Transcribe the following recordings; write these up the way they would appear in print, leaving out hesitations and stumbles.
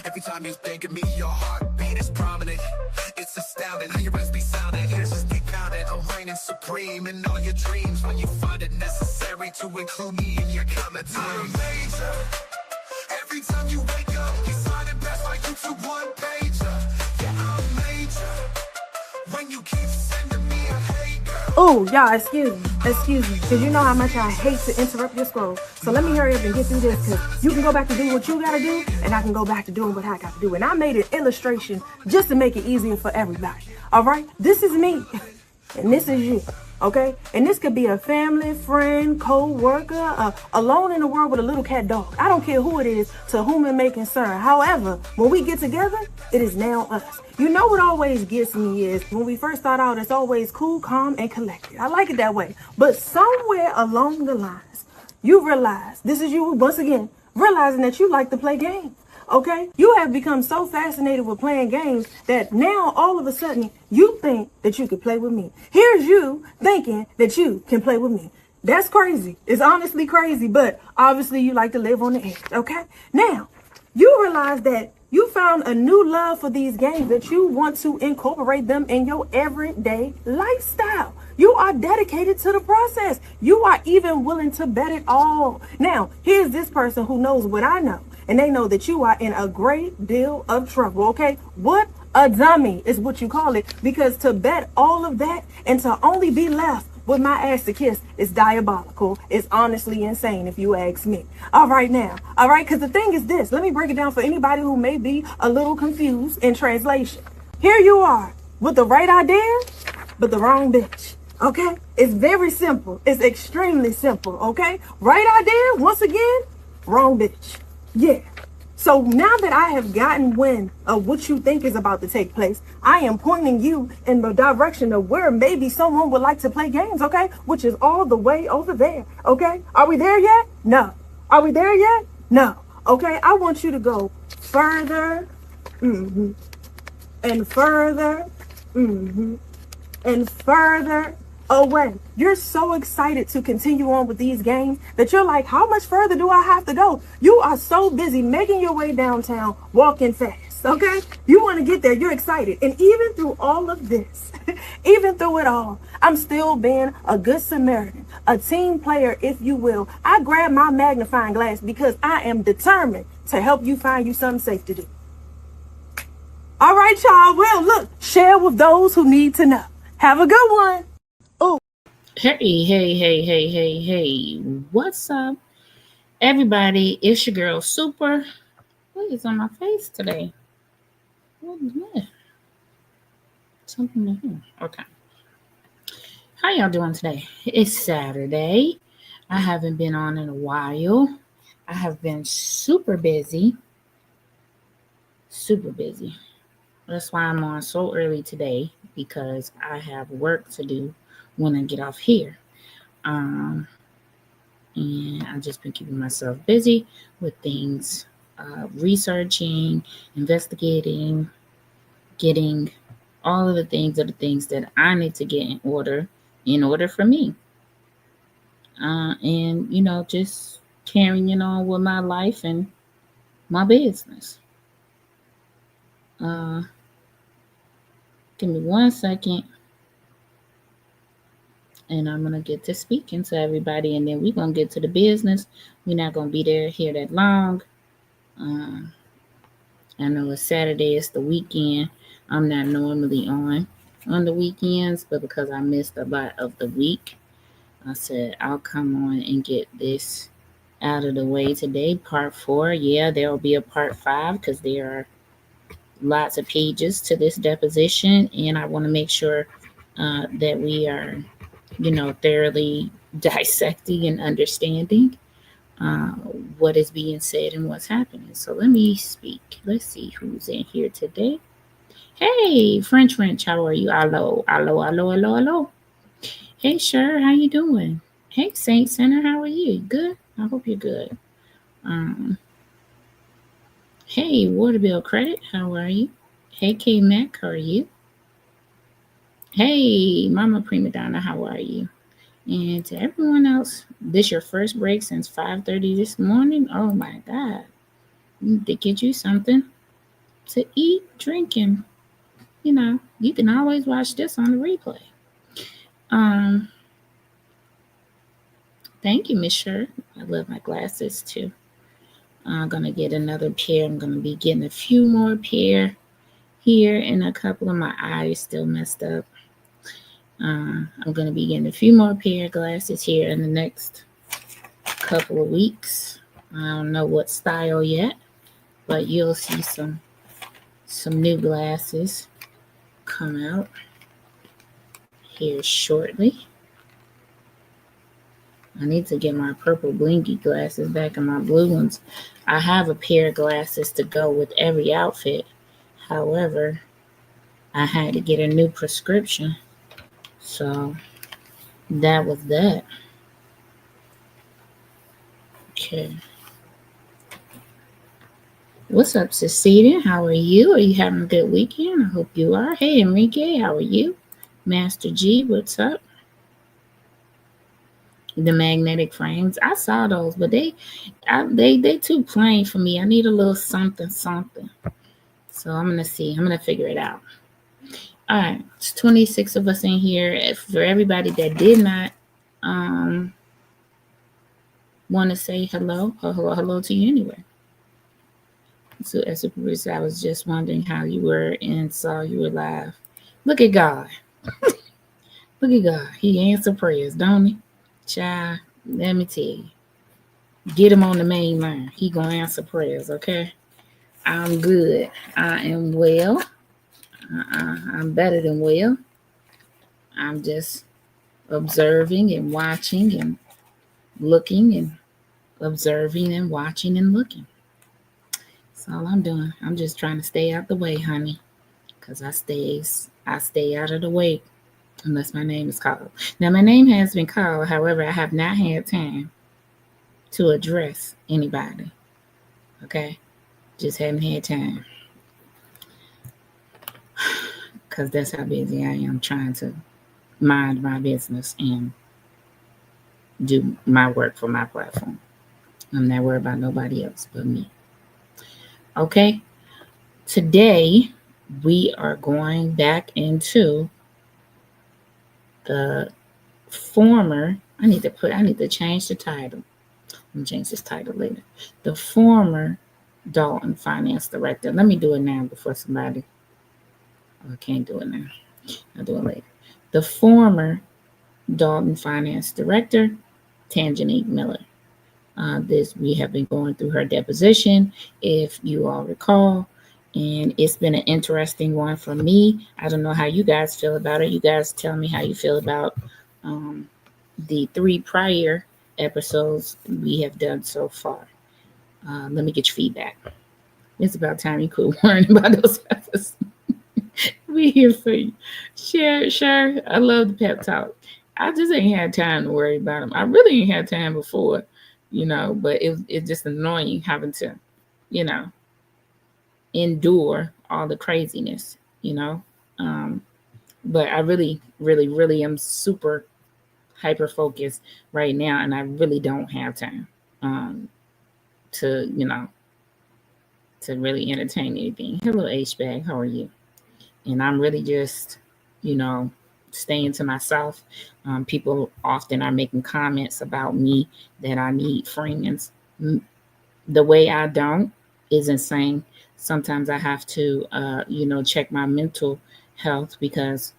Every time you think of me, your heartbeat is prominent. It's astounding how your words be sounding. Ears just keep pounding. I'm reigning supreme in all your dreams when you find it necessary to include me in your comments. I'm major. Every time you wake up, you sign it best like you to one pager. Yeah, I'm major. When you keep sending me a hate girl. Oh, y'all, excuse me, because you know how much I hate to interrupt your scroll. So let me hurry up and get through this, because you can go back to doing what you got to do, and I can go back to doing what I got to do. And I made an illustration just to make it easier for everybody. All right? This is me, and this is you. Okay? And this could be a family, friend, co-worker, alone in the world with a little cat dog. I don't care who it is, to whom it may concern. However, when we get together, it is now us. You know what always gets me is when we first start out, it's always cool, calm, and collected. I like it that way. But somewhere along the lines, you realize, this is you once again, realizing that you like to play games. Okay? You have become so fascinated with playing games that now all of a sudden you think that you could play with me. Here's you thinking that you can play with me. That's crazy. It's honestly crazy, but obviously you like to live on the edge. Okay? Now, you realize that you found a new love for these games, that you want to incorporate them in your everyday lifestyle. You are dedicated to the process. You are even willing to bet it all. Now, here's this person who knows what I know, and they know that you are in a great deal of trouble, okay? What a dummy is what you call it, because to bet all of that and to only be left with my ass to kiss is diabolical. It's honestly insane if you ask me. All right now. All right, because the thing is this. Let me break it down for anybody who may be a little confused in translation. Here you are with the right idea, but the wrong bitch. Okay? It's very simple. It's extremely simple. Okay? Right idea, once again, wrong bitch. Yeah. So now that I have gotten wind of what you think is about to take place, I am pointing you in the direction of where maybe someone would like to play games, okay? Which is all the way over there, okay? Are we there yet? No. Are we there yet? No. Okay, I want you to go further, and further, and further away. You're so excited to continue on with these games that you're like, how much further do I have to go? You are so busy making your way downtown, walking fast, okay? You want to get there. You're excited. And even through all of this, even through it all, I'm still being a good Samaritan, a team player, if you will. I grab my magnifying glass because I am determined to help you find you something safe to do. All right, y'all. Well, look, share with those who need to know. Have a good one. Hey, what's up, everybody? It's your girl, Super. What is on my face today? What is that? Something in here. Okay. How y'all doing today? It's Saturday. I haven't been on in a while. I have been super busy. That's why I'm on so early today, because I have work to do when I get off here. And I've just been keeping myself busy with things, researching, investigating, getting all of the things that I need to get in order for me. And, just carrying on with my life and my business. Give me 1 second. And I'm going to get to speaking to everybody, and then we're going to get to the business. We're not going to be here that long. I know it's Saturday, it's the weekend. I'm not normally on the weekends, but because I missed a lot of the week, I said I'll come on and get this out of the way today. Part 4. Yeah, there will be a part 5 because there are lots of pages to this deposition, and I want to make sure that we are thoroughly dissecting and understanding what is being said and what's happening. So let me speak. Let's see who's in here today. Hey, French, how are you? Hello. Hey, Sure, how you doing? Hey, Saint Center, how are you? Good? I hope you're good. Hey, Waterbill Credit, how are you? Hey, K Mac, how are you? Hey, Mama Prima Donna, how are you? And to everyone else, this your first break since 5:30 this morning? Oh my God. Need to get you something. to eat, drink, and you can always watch this on the replay. Thank you, Miss Sher. I love my glasses too. I'm gonna get another pair. I'm gonna be getting a few more pair here, and a couple of my eyes still messed up. I'm gonna be getting a few more pair of glasses here in the next couple of weeks. I don't know what style yet, but you'll see some new glasses come out here shortly. I need to get my purple blinky glasses back and my blue ones. I have a pair of glasses to go with every outfit. However, I had to get a new prescription. So that was that. Okay. What's up, Cecilia? How are you? Are you having a good weekend? I hope you are. Hey, Enrique, how are you? Master G, what's up? The magnetic frames, I saw those, but they too plain for me. I need a little something. So I'm gonna see. I'm gonna figure it out. All right, it's 26 of us in here. For everybody that did not want to say hello to you anyway. So as a producer, I was just wondering how you were and saw you were live. Look at God. Look at God. He answered prayers, don't he? Child, let me tell you. Get him on the main line. He gonna answer prayers, okay? I'm good. I am well. I'm better than well. I'm just observing and watching and looking and observing and watching and looking. That's all I'm doing. I'm just trying to stay out the way, honey, because I stay out of the way unless my name is called. Now, my name has been called. However, I have not had time to address anybody. Okay? Just haven't had time. Because that's how busy I am trying to mind my business and do my work for my platform. I'm not worried about nobody else but me. Okay? Today, we are going back into the former, I need to change the title. I'm going to change this title later. The former Dolton Finance Director. Let me do it now before somebody, I can't do it now. I'll do it later. The former Dolton Finance Director, Tangenique Miller. We have been going through her deposition, if you all recall, and it's been an interesting one for me. I don't know how you guys feel about it. You guys tell me how you feel about the 3 prior episodes we have done so far. Let me get your feedback. It's about time you quit worrying about those episodes. We here for you. Sure. I love the pep talk. I just ain't had time to worry about them. I really ain't had time before, but it's just annoying having to, endure all the craziness, but I really, really, really am super hyper focused right now, and I really don't have time to really entertain anything. Hello, H-Bag, how are you? And I'm really just, staying to myself. People often are making comments about me that I need friends. The way I don't is insane. Sometimes I have to, check my mental health because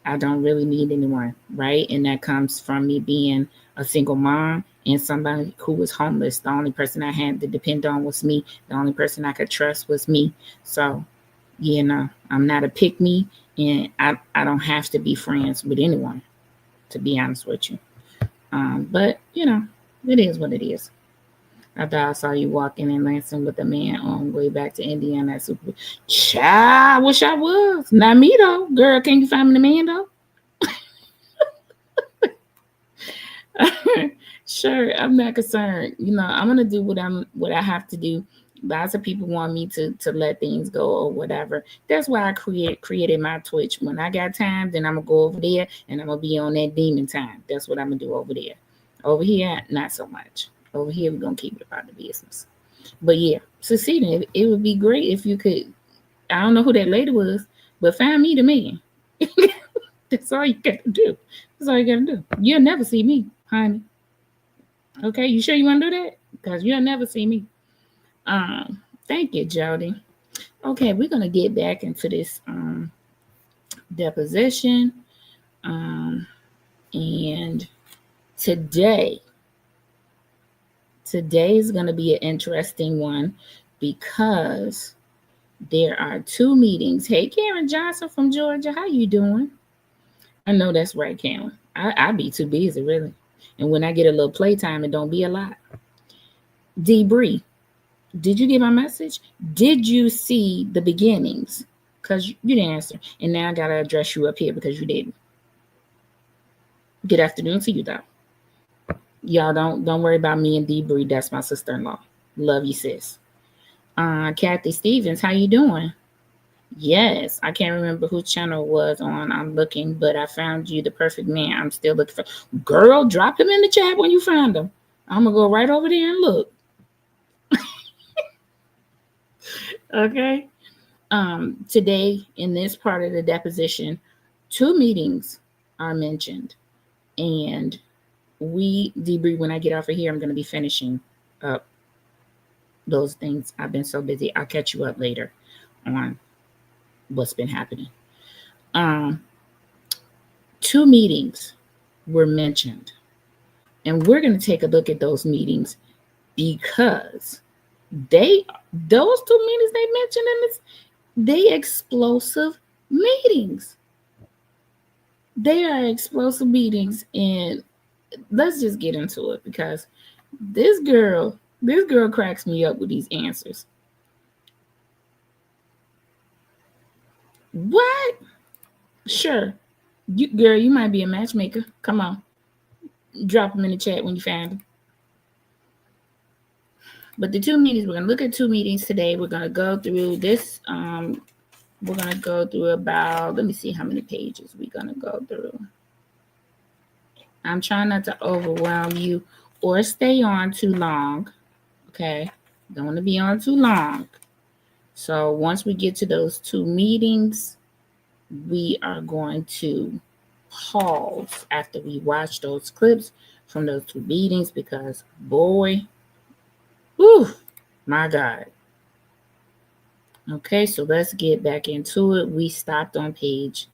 I don't really need anyone, right? And that comes from me being a single mom and somebody who was homeless. The only person I had to depend on was me. The only person I could trust was me. So, I'm not a pick-me, and I don't have to be friends with anyone, to be honest with you. But, it is what it is. I thought I saw you walking in Lansing with a man on way back to Indiana. I wish I was. Not me, though. Girl, can you find me the man, though? Sure, I'm not concerned. I'm going to do what I have to do. Lots of people want me to let things go or whatever. That's why I created my Twitch. When I got time, then I'm going to go over there and I'm going to be on that demon time. That's what I'm going to do over there. Over here, not so much. Over here, we're going to keep it about the business. But yeah, succeeding. It would be great if you could. I don't know who that lady was, but find me the man. That's all you gotta do. That's all you gotta do. You'll never see me, honey. Okay, you sure you want to do that? Because you'll never see me. Thank you, Jody. Okay, we're gonna get back into this deposition. And today is gonna be an interesting one because there are two meetings. Hey, Karen Johnson from Georgia, how you doing? I know that's right, Karen. I be too busy, really. And when I get a little playtime, it don't be a lot. Debris, did you get my message? Did you see the beginnings? Because you didn't answer. And now I got to address you up here because you didn't. Good afternoon to you, though. Y'all don't worry about me and Debris. That's my sister-in-law. Love you, sis. Kathy Stevens, how you doing? Yes, I can't remember whose channel it was on. I'm looking, but I found you the perfect man. I'm still looking for. Girl, drop him in the chat when you find him. I'm gonna go right over there and look. Okay. Today in this part of the deposition, two meetings are mentioned, and Debris, when I get off of here, I'm gonna be finishing up those things. I've been so busy. I'll catch you up later on what's been happening. Two meetings were mentioned, and we're going to take a look at those meetings because those two meetings they mentioned in this, they explosive meetings. They are explosive meetings, and let's just get into it because this girl cracks me up with these answers. What? Sure. You might be a matchmaker. Come on. Drop them in the chat when you find them. But the two meetings, we're going to look at two meetings today. We're going to go through this. We're going to go through about, let me see how many pages we're going to go through. I'm trying not to overwhelm you or stay on too long. Okay. Don't want to be on too long. So once we get to those two meetings, we are going to pause after we watch those clips from those two meetings because, boy, whew, my God. Okay, so let's get back into it. We stopped on page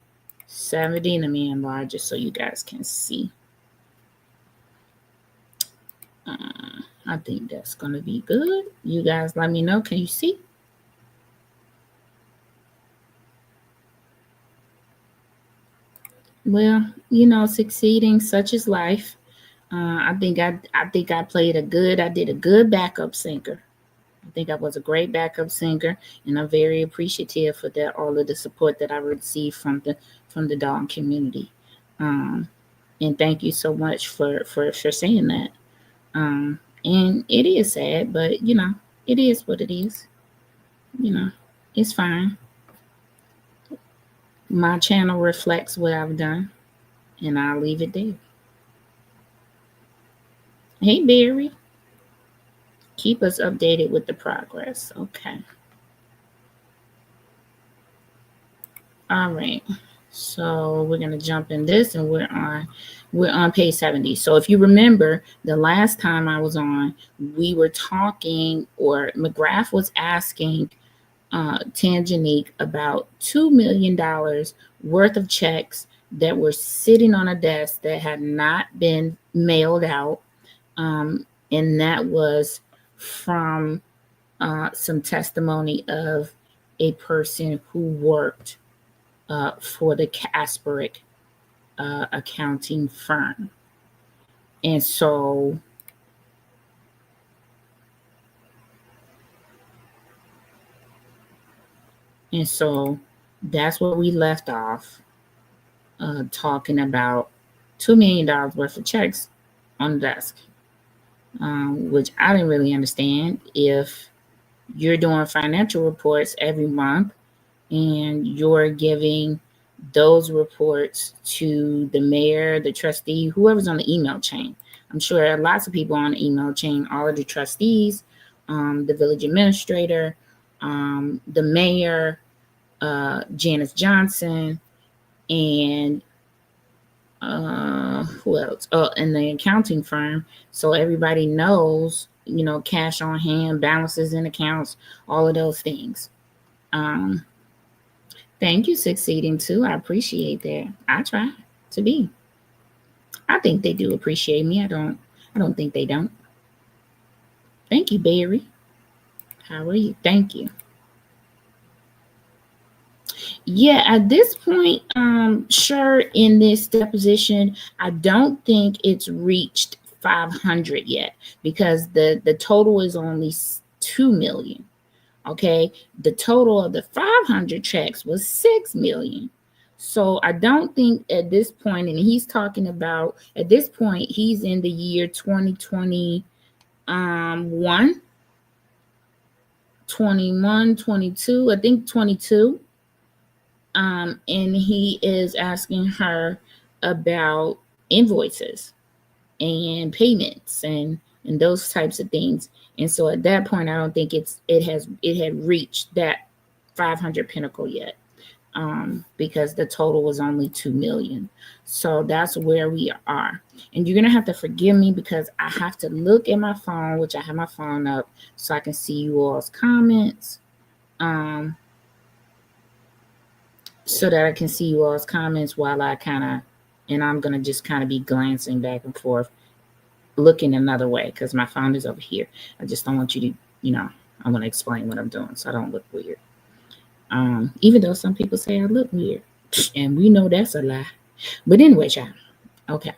70. Let me enlarge it so you guys can see. I think that's going to be good. You guys let me know. Can you see? Well, succeeding, such is life. I think I played I did a good backup singer. I think I was a great backup singer, and I'm very appreciative for that, all of the support that I received from the Dolton community. And thank you so much for saying that. And it is sad, but it is what it is. It's fine. My channel reflects what I've done, and I'll leave it there. Hey, Barry. Keep us updated with the progress. Okay. All right. So we're going to jump in this, and we're on page 70. So if you remember, the last time I was on, we were talking, or McGrath was asking Tangenique about $2 million worth of checks that were sitting on a desk that had not been mailed out. And that was from some testimony of a person who worked for the Kasperick accounting firm. And so that's where we left off, talking about $2 million worth of checks on the desk, which I didn't really understand. If you're doing financial reports every month and you're giving those reports to the mayor, the trustee, whoever's on the email chain. I'm sure lots of people on the email chain, all of the trustees the village administrator, the mayor, Janice Johnson, and who else? Oh, and the accounting firm. So everybody knows, cash on hand, balances in accounts, all of those things. Thank you, Succeeding too. I appreciate that. I try to be. I think they do appreciate me. I don't think they don't. Thank you, Barry. How are you? Thank you. Yeah, at this point, sure, in this deposition, I don't think it's reached 500 yet, because the total is only 2 million. Okay, the total of the 500 checks was 6 million. So I don't think at this point, and he's talking about at this point, he's in the year 2021, 21, 22, I think 22. And he is asking her about invoices and payments and those types of things. And so at that point, I don't think it had reached that 500 pinnacle yet, because the total was only 2 million. So that's where we are. And you're gonna have to forgive me because I have to look at my phone, which I have my phone up so I can see you all's comments. So that I can see you all's comments while and I'm gonna just kind of be glancing back and forth, looking another way because my phone is over here. I just don't want you to, I want to explain what I'm doing so I don't look weird. Even though some people say I look weird, and we know that's a lie. But anyway, child. Okay.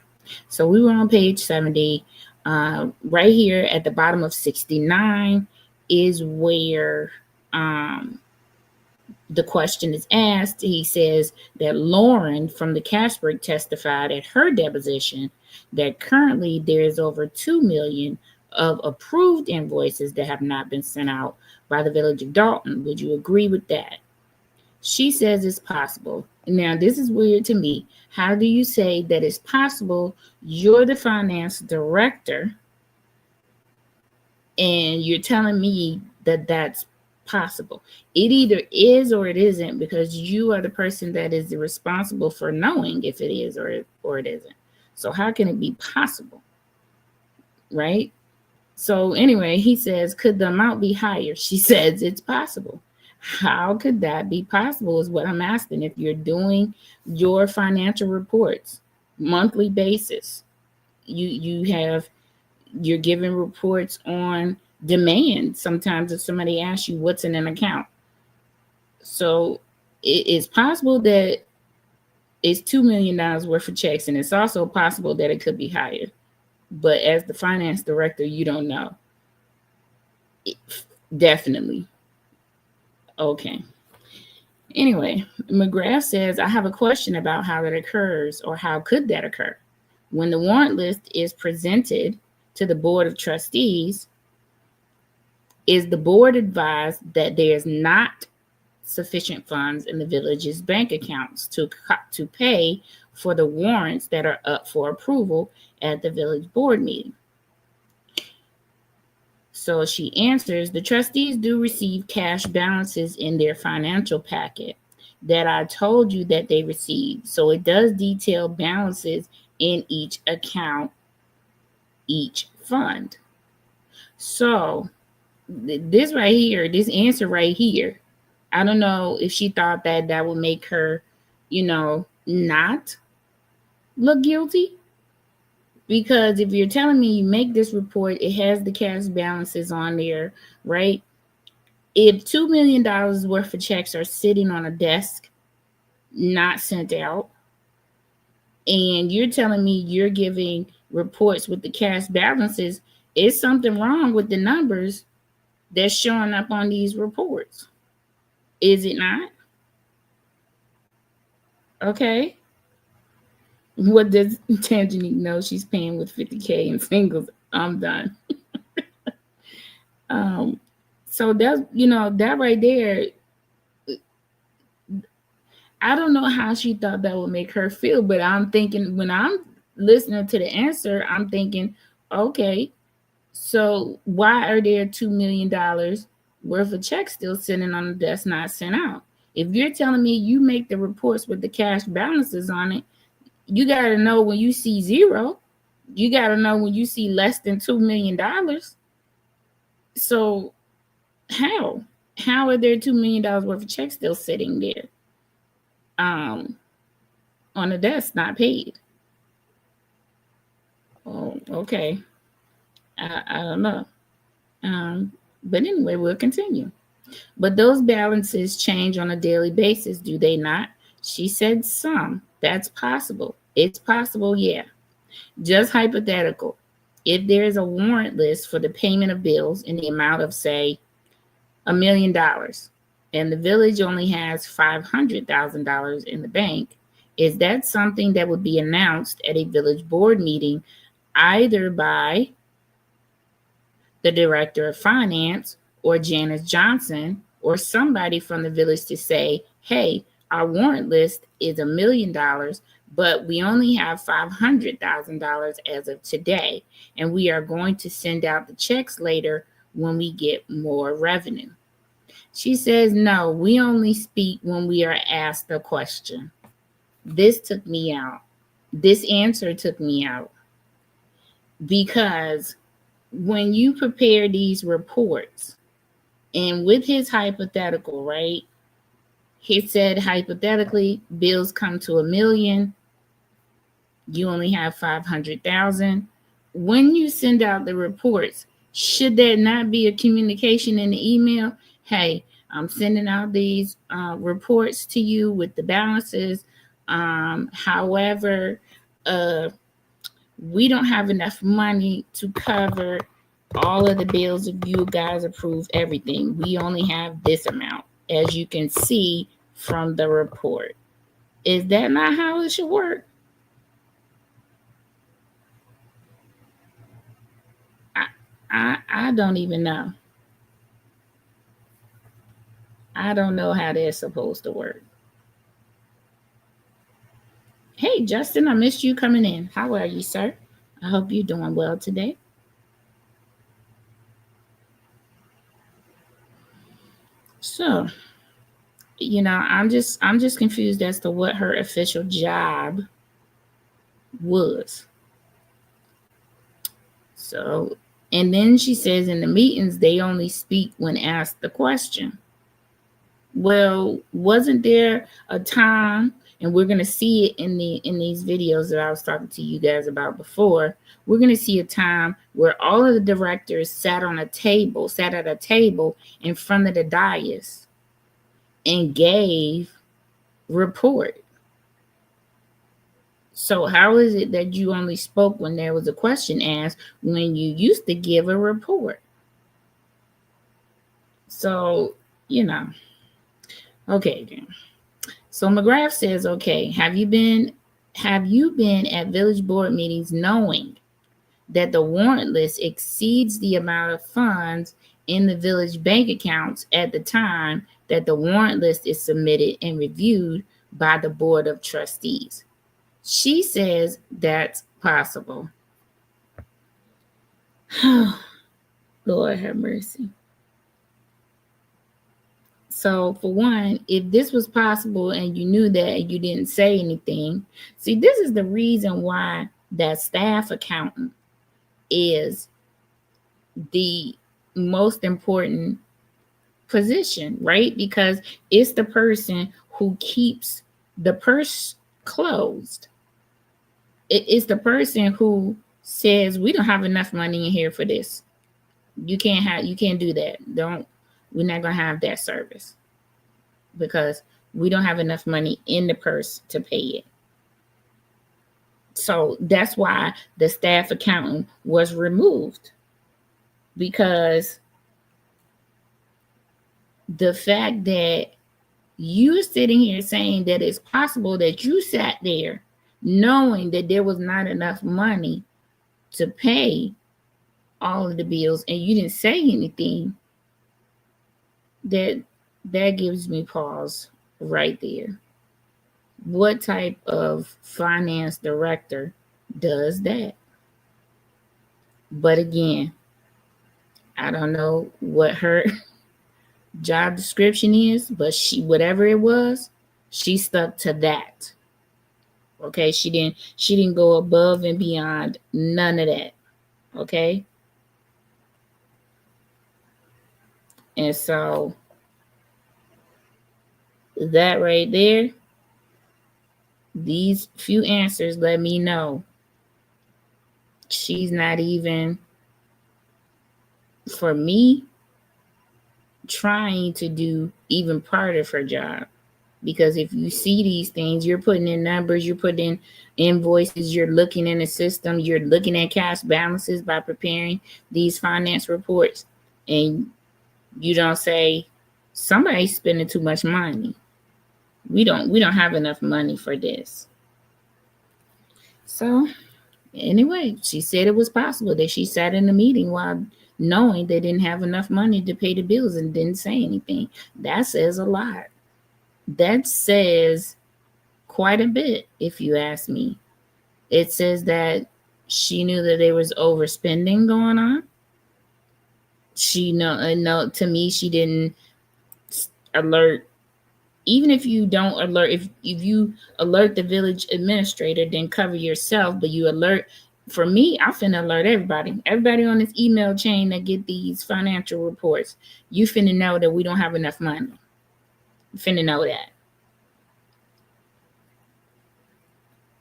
So we were on page 70. Right here at the bottom of 69 is where the question is asked. He says that Lauren from the Casperg testified at her deposition that currently there is over 2 million of approved invoices that have not been sent out by the village of Dolton. Would you agree with that? She says it's possible. Now, this is weird to me. How do you say that it's possible? You're the finance director, and you're telling me that that's possible. It either is or it isn't, because you are the person that is responsible for knowing if it is or it isn't. So how can it be possible? Right? So anyway, he says, could the amount be higher? She says it's possible. How could that be possible is what I'm asking. If you're doing your financial reports monthly basis, you're giving reports on demand. Sometimes if somebody asks you what's in an account. So it is possible that it's $2 million worth of checks, and it's also possible that it could be higher. But as the finance director, you don't know. Definitely. Okay. Anyway, McGrath says, I have a question about how that occurs, or how could that occur? When the warrant list is presented to the Board of Trustees, is the board advised that there's not sufficient funds in the village's bank accounts to pay for the warrants that are up for approval at the village board meeting? So she answers, the trustees do receive cash balances in their financial packet that I told you that they received. So it does detail balances in each account, each fund. So this right here, this answer right here, I don't know if she thought that would make her, not look guilty. Because if you're telling me you make this report, it has the cash balances on there, right? If $2 million worth of checks are sitting on a desk, not sent out, and you're telling me you're giving reports with the cash balances, is something wrong with the numbers that's showing up on these reports? Is it not? Okay. What does Tangenique know? She's paying with 50K in singles. I'm done. So that's, that right there, I don't know how she thought that would make her feel, but I'm thinking, when I'm listening to the answer, I'm thinking, okay, So why are there $2 million worth of checks still sitting on the desk not sent out? If you're telling me you make the reports with the cash balances on it, you got to know when you see zero. You got to know when you see less than $2 million. So how are there $2 million worth of checks still sitting there on the desk not paid? Oh, okay. I don't know. But anyway, we'll continue. But those balances change on a daily basis, do they not? She said some. That's possible. It's possible, yeah. Just hypothetical. If there is a warrant list for the payment of bills in the amount of, say, $1 million, and the village only has $500,000 in the bank, is that something that would be announced at a village board meeting, either by the director of finance or Janice Johnson or somebody from the village to say, hey, our warrant list is $1 million, but we only have $500,000 as of today, and we are going to send out the checks later when we get more revenue? She says, no, we only speak when we are asked a question. This took me out. This answer took me out because when you prepare these reports, and with his hypothetical, right? He said hypothetically, bills come to $1 million, you only have 500,000. When you send out the reports, should there not be a communication in the email? Hey, I'm sending out these reports to you with the balances. However, we don't have enough money to cover all of the bills if you guys approve everything. We only have this amount, as you can see from the report. Is that not how it should work? I don't even know. I don't know how they're supposed to work. Hey, Justin, I missed you coming in. How are you, sir? I hope you're doing well today. So, I'm just confused as to what her official job was. So, and then she says in the meetings, they only speak when asked the question. Well, wasn't there a time, and we're going to see it in these videos that I was talking to you guys about before, we're going to see a time where all of the directors sat at a table in front of the dais and gave report. So how is it that you only spoke when there was a question asked when you used to give a report? So, okay then. So McGrath says, okay, have you been at village board meetings knowing that the warrant list exceeds the amount of funds in the village bank accounts at the time that the warrant list is submitted and reviewed by the board of trustees? She says that's possible. Lord have mercy. So for one, if this was possible and you knew that and you didn't say anything, see, this is the reason why that staff accountant is the most important position, right? Because it's the person who keeps the purse closed. It's the person who says, we don't have enough money in here for this. You can't do that. We're not going to have that service because we don't have enough money in the purse to pay it. So that's why the staff accountant was removed, because the fact that you're sitting here saying that it's possible that you sat there knowing that there was not enough money to pay all of the bills and you didn't say anything, that gives me pause right there. What type of finance director does that? But again, I don't know what her job description is, but whatever it was, she stuck to that. Okay, she didn't go above and beyond, none of that. Okay? And so that right there, these few answers let me know she's not even, for me, trying to do even part of her job. Because if you see these things, you're putting in numbers, you're putting in invoices, you're looking in the system, you're looking at cash balances by preparing these finance reports, and you don't say somebody's spending too much money. We don't have enough money for this. So anyway, she said it was possible that she sat in the meeting while knowing they didn't have enough money to pay the bills and didn't say anything. That says a lot. That says quite a bit, if you ask me. It says that she knew that there was overspending going on. To me, she didn't alert. Even if you don't alert, if you alert the village administrator, then cover yourself, but you alert. For me, I finna alert everybody on this email chain that get these financial reports. You finna know that we don't have enough money. You finna know that.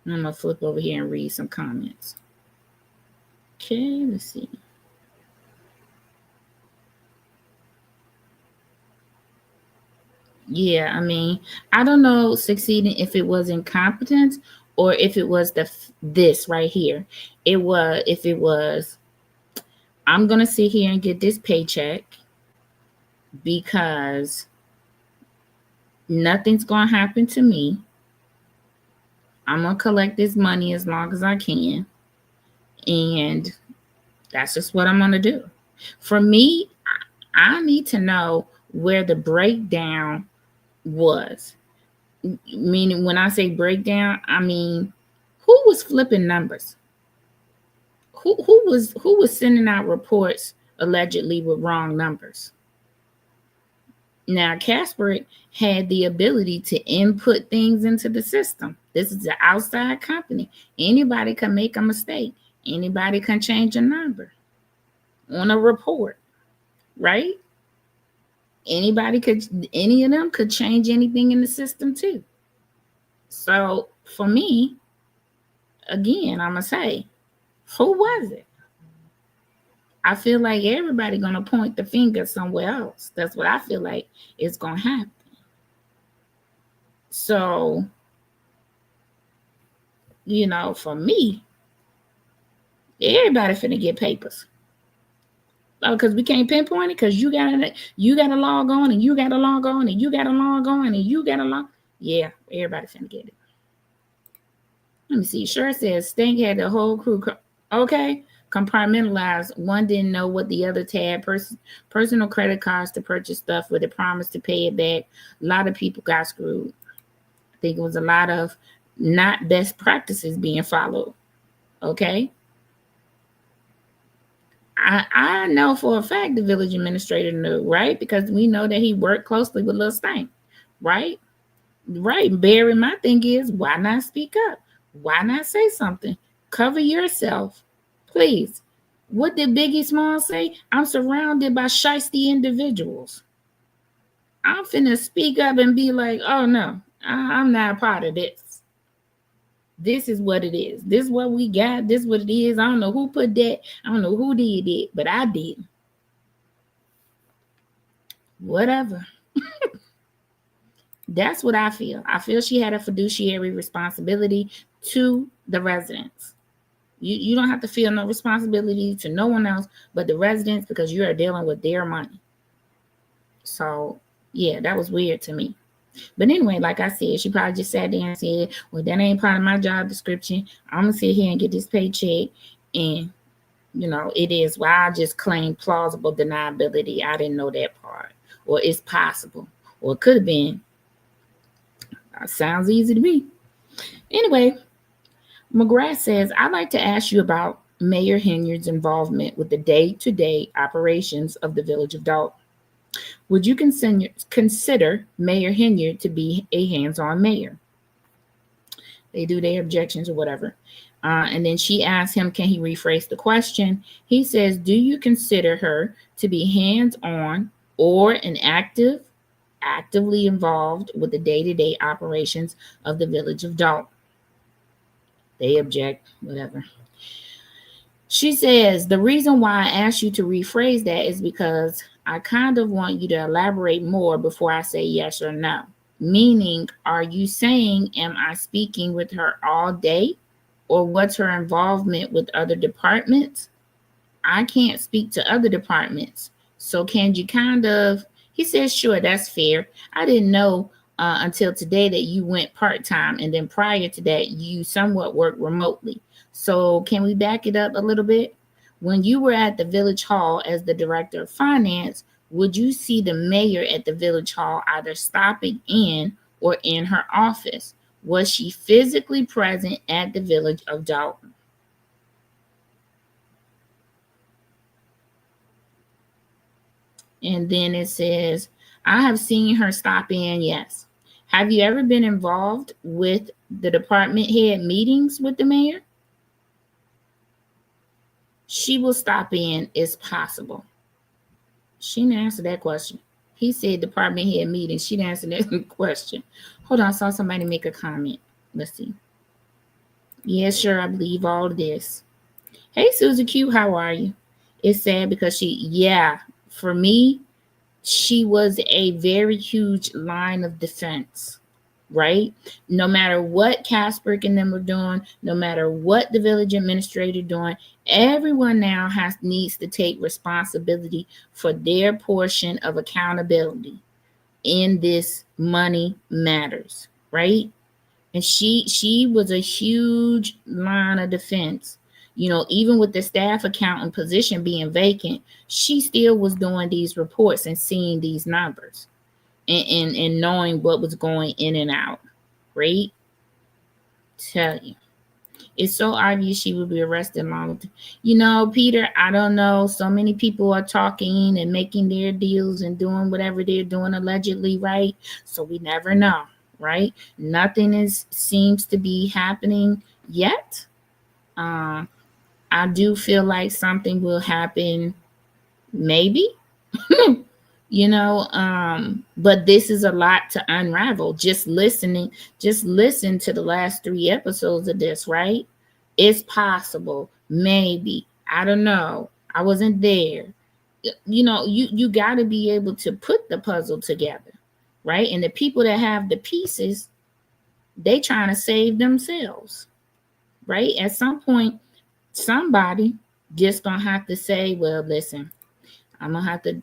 I'm gonna flip over here and read some comments. Okay, let's see. Yeah, I mean, I don't know succeeding if it was incompetence or if it was this right here. If it was, I'm gonna sit here and get this paycheck because nothing's gonna happen to me. I'm gonna collect this money as long as I can, and that's just what I'm gonna do. For me, I need to know where the breakdown was. Meaning, when I say breakdown, I mean who was flipping numbers, who was sending out reports allegedly with wrong numbers. Now, Casper had the ability to input things into the system. This is an outside company. Anybody can make a mistake. Anybody can change a number on a report, right? Any of them could change anything in the system too. So for me, again, I'm gonna say, who was it? I feel like everybody gonna point the finger somewhere else. That's what I feel like is gonna happen. So, for me, everybody finna get papers. Because we can't pinpoint it, because you gotta log on, and you gotta log on, and you gotta log on, and you gotta log. Yeah, everybody finna get it. Let me see. Sure says Stank had the whole crew. Okay, compartmentalized. One didn't know what the other had. Personal credit cards to purchase stuff with a promise to pay it back. A lot of people got screwed. I think it was a lot of not best practices being followed. Okay. I know for a fact the village administrator knew, right? Because we know that he worked closely with Lil Stank, right? Right. Barry, my thing is, why not speak up? Why not say something? Cover yourself, please. What did Biggie Smalls say? I'm surrounded by shiesty individuals. I'm finna speak up and be like, oh no, I'm not a part of this. This is what it is. This is what we got. This is what it is. I don't know who put that. I don't know who did it, but I did. Whatever. That's what I feel. I feel she had a fiduciary responsibility to the residents. You don't have to feel no responsibility to no one else but the residents, because you are dealing with their money. So, yeah, that was weird to me. But anyway, like I said, she probably just sat there and said, well, that ain't part of my job description. I'm going to sit here and get this paycheck. And, it is. Well, I just claim plausible deniability. I didn't know that part. Or it's possible. Or it could have been. That sounds easy to me. Anyway, McGrath says, I'd like to ask you about Mayor Henyard's involvement with the day-to-day operations of the village of Dolton. Would you consider Mayor Henyard to be a hands-on mayor? They do their objections or whatever. And then she asks him, can he rephrase the question? He says, do you consider her to be hands-on or an actively involved with the day-to-day operations of the village of Dolton? They object, whatever. She says, the reason why I asked you to rephrase that is because I kind of want you to elaborate more before I say yes or no. Meaning, are you saying, am I speaking with her all day? Or what's her involvement with other departments? I can't speak to other departments. So can you kind of, he says, sure, that's fair. I didn't know until today that you went part-time. And then prior to that, you somewhat worked remotely. So can we back it up a little bit? When you were at the village hall as the director of finance, would you see the mayor at the village hall either stopping in or in her office? Was she physically present at the village of Dolton? And then it says, I have seen her stop in, yes. Have you ever been involved with the department head meetings with the mayor? She will stop in as possible. She didn't answer that question. He said department head meetings. She didn't answer that question. Hold on, I saw somebody make a comment. Let's see. Yeah, sure, I believe all of this. Hey, Susie Q, how are you? It's sad because for me, she was a very huge line of defense, right? No matter what Casper and them are doing, no matter what the village administrator doing, everyone now needs to take responsibility for their portion of accountability in this money matters, right? And she was a huge line of defense. You know, even with the staff accountant position being vacant, she still was doing these reports and seeing these numbers and knowing what was going in and out, right? Tell you. It's so obvious she would be arrested along with, Peter, I don't know. So many people are talking and making their deals and doing whatever they're doing allegedly, right? So we never know, right? Nothing seems to be happening yet. I do feel like something will happen, maybe, but this is a lot to unravel. Just listen to the last 3 episodes of this, right? It's possible, maybe, I don't know. I wasn't there. You got to be able to put the puzzle together, right? And the people that have the pieces, they trying to save themselves, right? At some point, somebody just gonna have to say, well, listen, I'm gonna have to,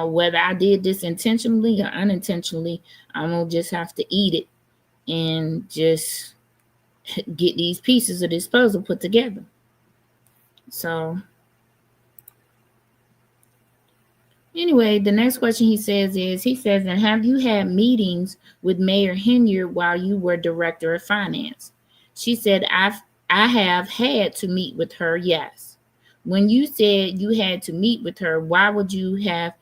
whether I did this intentionally or unintentionally, I'm gonna just have to eat it and just get these pieces of this puzzle put together. So anyway, the next question he says, and have you had meetings with Mayor Henyard while you were director of finance? She said, I have had to meet with her, yes. When you said you had to meet with her, why would you have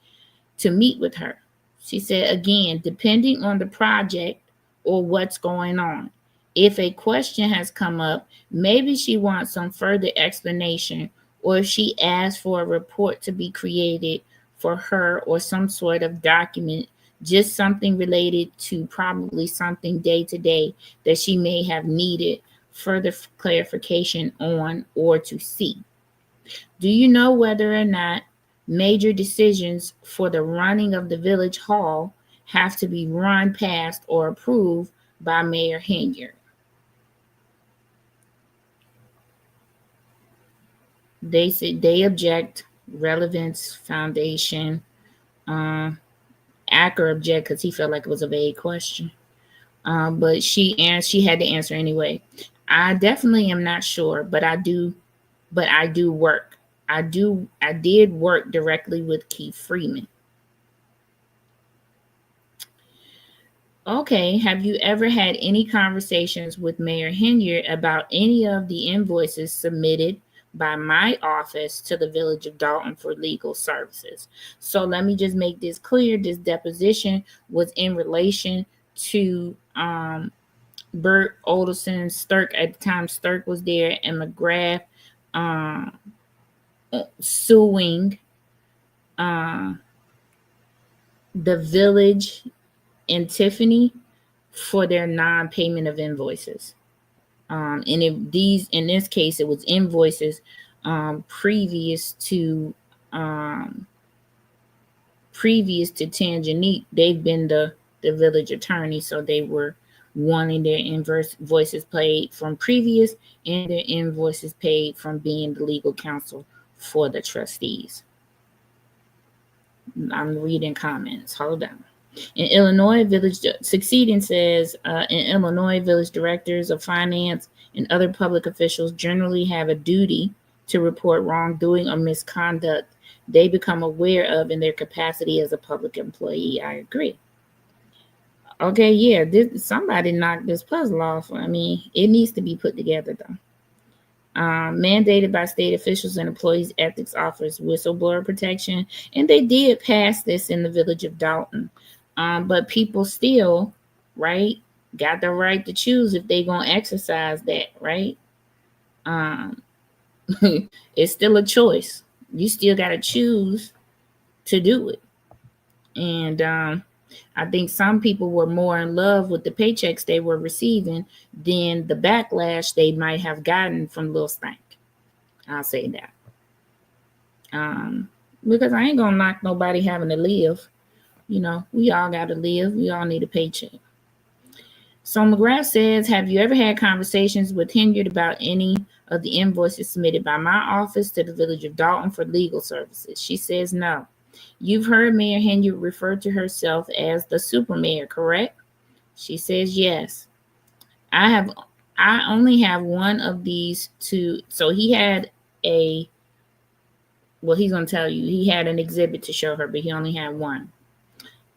to meet with her? She said, again, depending on the project or what's going on. If a question has come up, maybe she wants some further explanation, or if she asks for a report to be created for her or some sort of document, just something related to probably something day to day that she may have needed further clarification on or to see. Do you know whether or not major decisions for the running of the village hall have to be run past or approved by Mayor Henyard? They said they object. Relevance Foundation. Acker object because he felt like it was a vague question. But she had to answer anyway. I definitely am not sure, but I do work. I did work directly with Keith Freeman. Okay, have you ever had any conversations with Mayor Henyard about any of the invoices submitted by my office to the village of Dolton for legal services. So let me just make this clear. This deposition was in relation to Bert, Olderson, Stirk. At the time, Stirk was there, and McGrath suing the village and Tiffany for their non-payment of invoices. And in this case, it was invoices previous to Tangenique. They've been the village attorney, so they were wanting their invoices paid from previous and their invoices paid from being the legal counsel for the trustees. I'm reading comments. Hold on. In Illinois, Succeeding says, in Illinois, village directors of finance and other public officials generally have a duty to report wrongdoing or misconduct they become aware of in their capacity as a public employee. I agree. Okay, yeah, somebody knocked this puzzle off. I mean, it needs to be put together, though. Mandated by state officials and employees ethics offers whistleblower protection, and they did pass this in the village of Dolton. But people still, right, got the right to choose if they gonna exercise that, right? It's still a choice. You still gotta choose to do it. And I think some people were more in love with the paychecks they were receiving than the backlash they might have gotten from Lil Stank. I'll say that. Because I ain't gonna knock nobody having to live. You know, we all got to live. We all need a paycheck. So McGrath says, have you ever had conversations with Henyard about any of the invoices submitted by my office to the village of Dolton for legal services? She says, no. You've heard Mayor Henyard refer to herself as the super mayor, correct? She says, yes. I only have one of these two. So he had he's going to tell you, he had an exhibit to show her, but he only had one.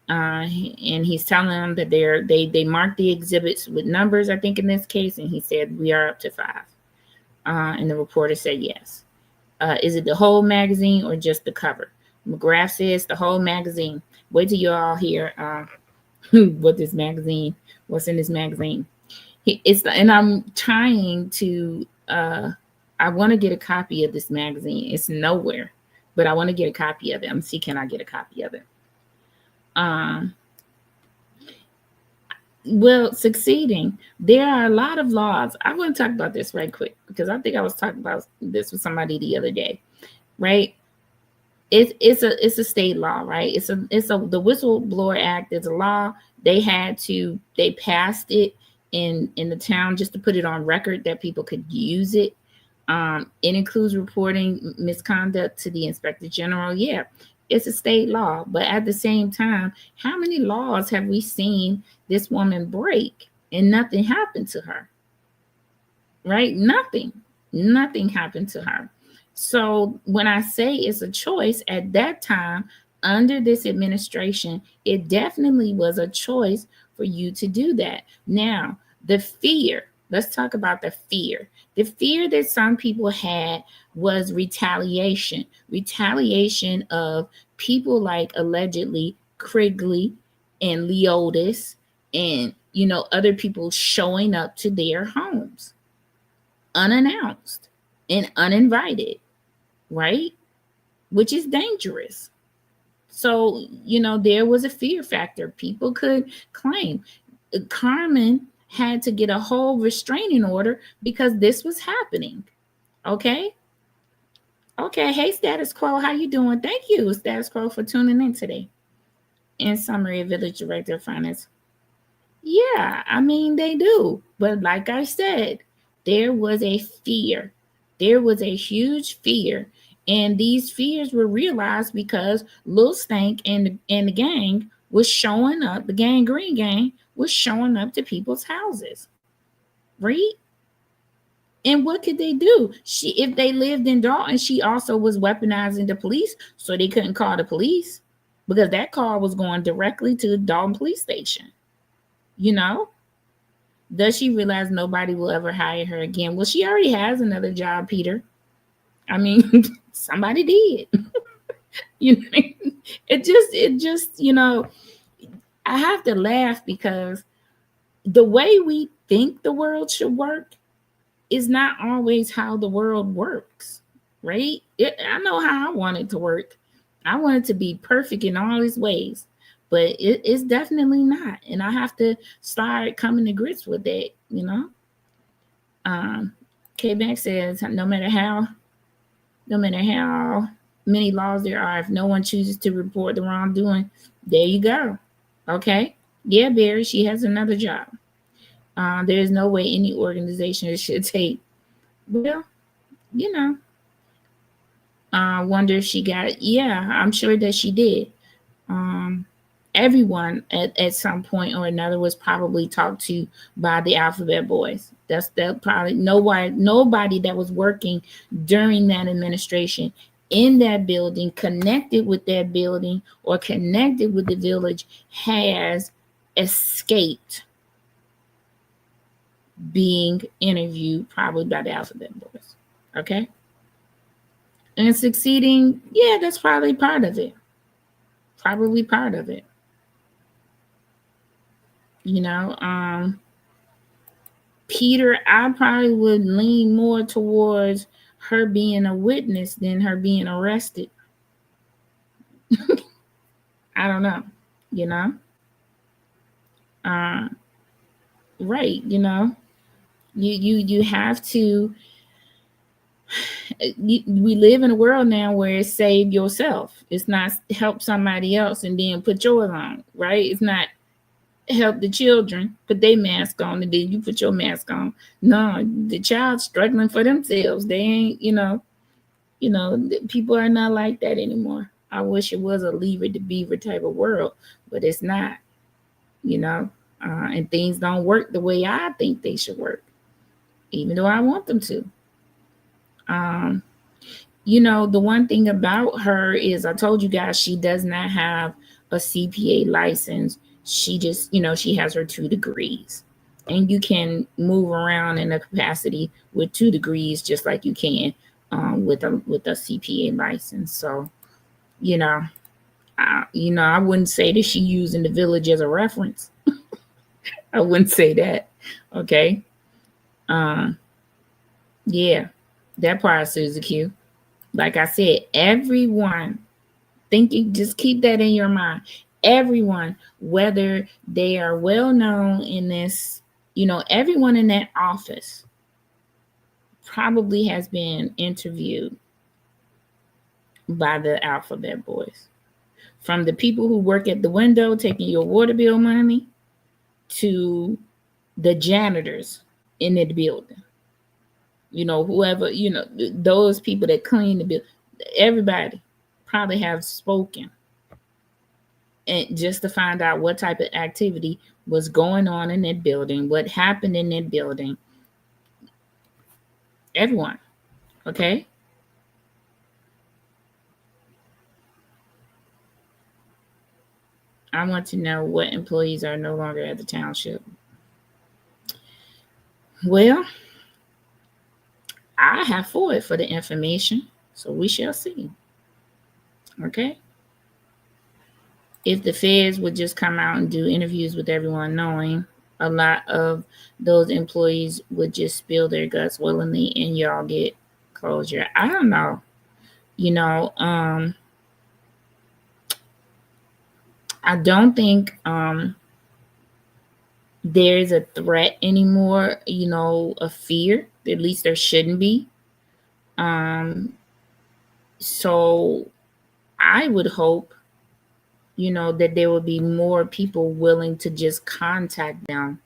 And he's telling them that they marked the exhibits with numbers, I think in this case, and he said we are up to 5. And the reporter said yes. Is it the whole magazine or just the cover? McGrath says the whole magazine. Wait till you all hear what's in this magazine. And I'm trying to. I want to get a copy of this magazine. It's nowhere, but I want to get a copy of it. I'm gonna see, can I get a copy of it? Well, Succeeding, there are a lot of laws. I want to talk about this right quick because I think I was talking about this with somebody the other day, right? It's a state law, right? The Whistleblower Act is a law. They passed it in the town just to put it on record that people could use it. It includes reporting misconduct to the Inspector General. Yeah. It's a state law, but at the same time, how many laws have we seen this woman break and nothing happened to her? Right? Nothing happened to her. So when I say it's a choice, at that time, under this administration, it definitely was a choice for you to do that. Now, the fear, let's talk about the fear. The fear that some people had was retaliation of people like allegedly Krigley and Leotis and, other people showing up to their homes unannounced and uninvited, right? Which is dangerous. So, there was a fear factor. People could claim. Carmen had to get a whole restraining order because this was happening. Okay. Hey, Status Quo, how you doing? Thank you, Status Quo, for tuning in today. In summary, Village Director of Finance. Yeah, I mean, they do. But like I said, there was a fear. There was a huge fear. And these fears were realized because Lil Stank and the gang was showing up, the Green Gang was showing up to people's houses. Right? And what could they do? If they lived in Dolton, she also was weaponizing the police, so they couldn't call the police because that call was going directly to the Dolton police station. Does she realize nobody will ever hire her again? Well, she already has another job, Peter. I mean, somebody did. You know, it just, you know, I have to laugh because the way we think the world should work is not always how the world works, right? I know how I want it to work. I want it to be perfect in all its ways, but it's definitely not. And I have to start coming to grips with that, you know? K-Bank says, no matter how many laws there are, if no one chooses to report the wrongdoing, there you go. Okay. Yeah, Barry, she has another job. There is no way any organization should take. Well, you know, I wonder if she got. Yeah, I'm sure that she did. Everyone at some point or another was probably talked to by the alphabet boys. That probably nobody that was working during that administration in that building, connected with that building or connected with the village, has escaped being interviewed probably by the alphabet boys. Okay. And succeeding, yeah, that's probably part of it. Probably part of it. You know, Peter, I probably would lean more towards her being a witness than her being arrested. I don't know, you know. Right, you know. You have to. We live in a world now where it's save yourself. It's not help somebody else and then put yours on, right? It's not help the children put their mask on and then you put your mask on. No, the child's struggling for themselves. They ain't, you know, people are not like that anymore. I wish it was a leave it to beaver type of world, but it's not, you know, and things don't work the way I think they should work, even though I want them to. You know, the one thing about her is I told you guys she does not have a CPA license. She just, you know, she has her 2 degrees. And you can move around in a capacity with 2 degrees just like you can with a CPA license. So, you know, I wouldn't say that she using the village as a reference. I wouldn't say that. Okay. Yeah, that part, Susie Q. Like I said, everyone thinking, just keep that in your mind. Everyone, whether they are well known in this, you know, everyone in that office probably has been interviewed by the alphabet boys. From the people who work at the window taking your water bill money to the janitors in the building. You know, whoever, you know, those people that clean the building, everybody probably have spoken. And just to find out what type of activity was going on in that building, what happened in that building. Everyone. Okay. I want to know what employees are no longer at the township. Well, I have forwarded for the information, so we shall see. Okay. If the feds would just come out and do interviews with everyone knowing, a lot of those employees would just spill their guts willingly and y'all get closure. I don't know. You know, I don't think there's a threat anymore, you know, a fear. At least there shouldn't be. So I would hope, you know, that there would be more people willing to just contact them,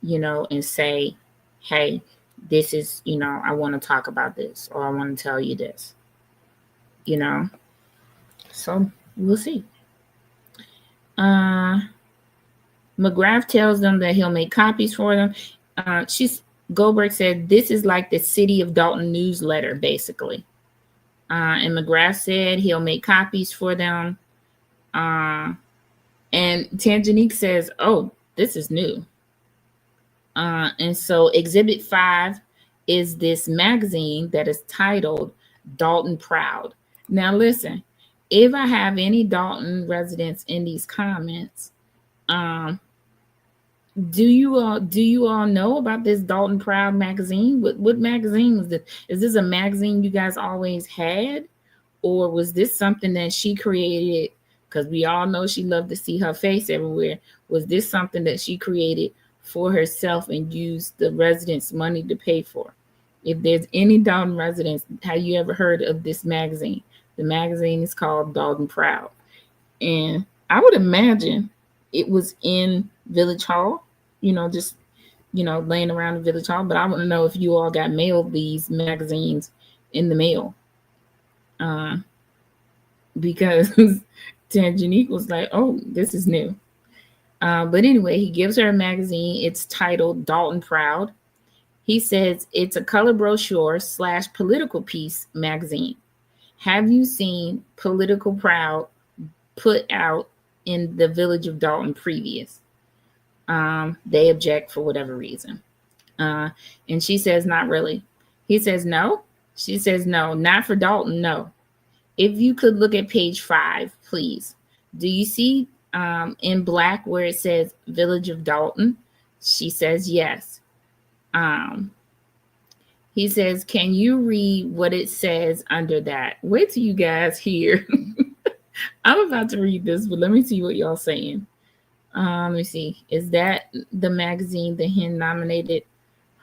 you know, and say, hey, this is, you know, I want to talk about this, or I want to tell you this, you know. So we'll see. McGrath tells them that he'll make copies for them. Goldberg said, this is like the City of Dolton newsletter, basically. And McGrath said he'll make copies for them. And Tangenique says, oh, this is new. And so Exhibit 5 is this magazine that is titled Dolton Proud. Now listen, if I have any Dolton residents in these comments, do you all know about this Dolton Proud magazine? What magazine was this? Is this a magazine you guys always had, or was this something that she created? Because we all know she loved to see her face everywhere. Was this something that she created for herself and used the residents' money to pay for? If there's any Dolton residents, have you ever heard of this magazine? The magazine is called Dolton Proud. And I would imagine it was in Village Hall, just, laying around the Village Hall. But I want to know if you all got mailed these magazines in the mail. Because Tangenique was like, oh, this is new. But anyway, he gives her a magazine. It's titled Dolton Proud. He says it's a color brochure / political piece magazine. Have you seen Political Proud put out in the village of Dolton previous? They object for whatever reason. And she says, not really. He says, no. She says, no, not for Dolton, no. If you could look at page 5, please. Do you see in black where it says Village of Dolton? She says, yes. He says, can you read what it says under that? Wait till you guys hear. I'm about to read this, but let me see what y'all saying. Let me see. Is that the magazine the hen nominated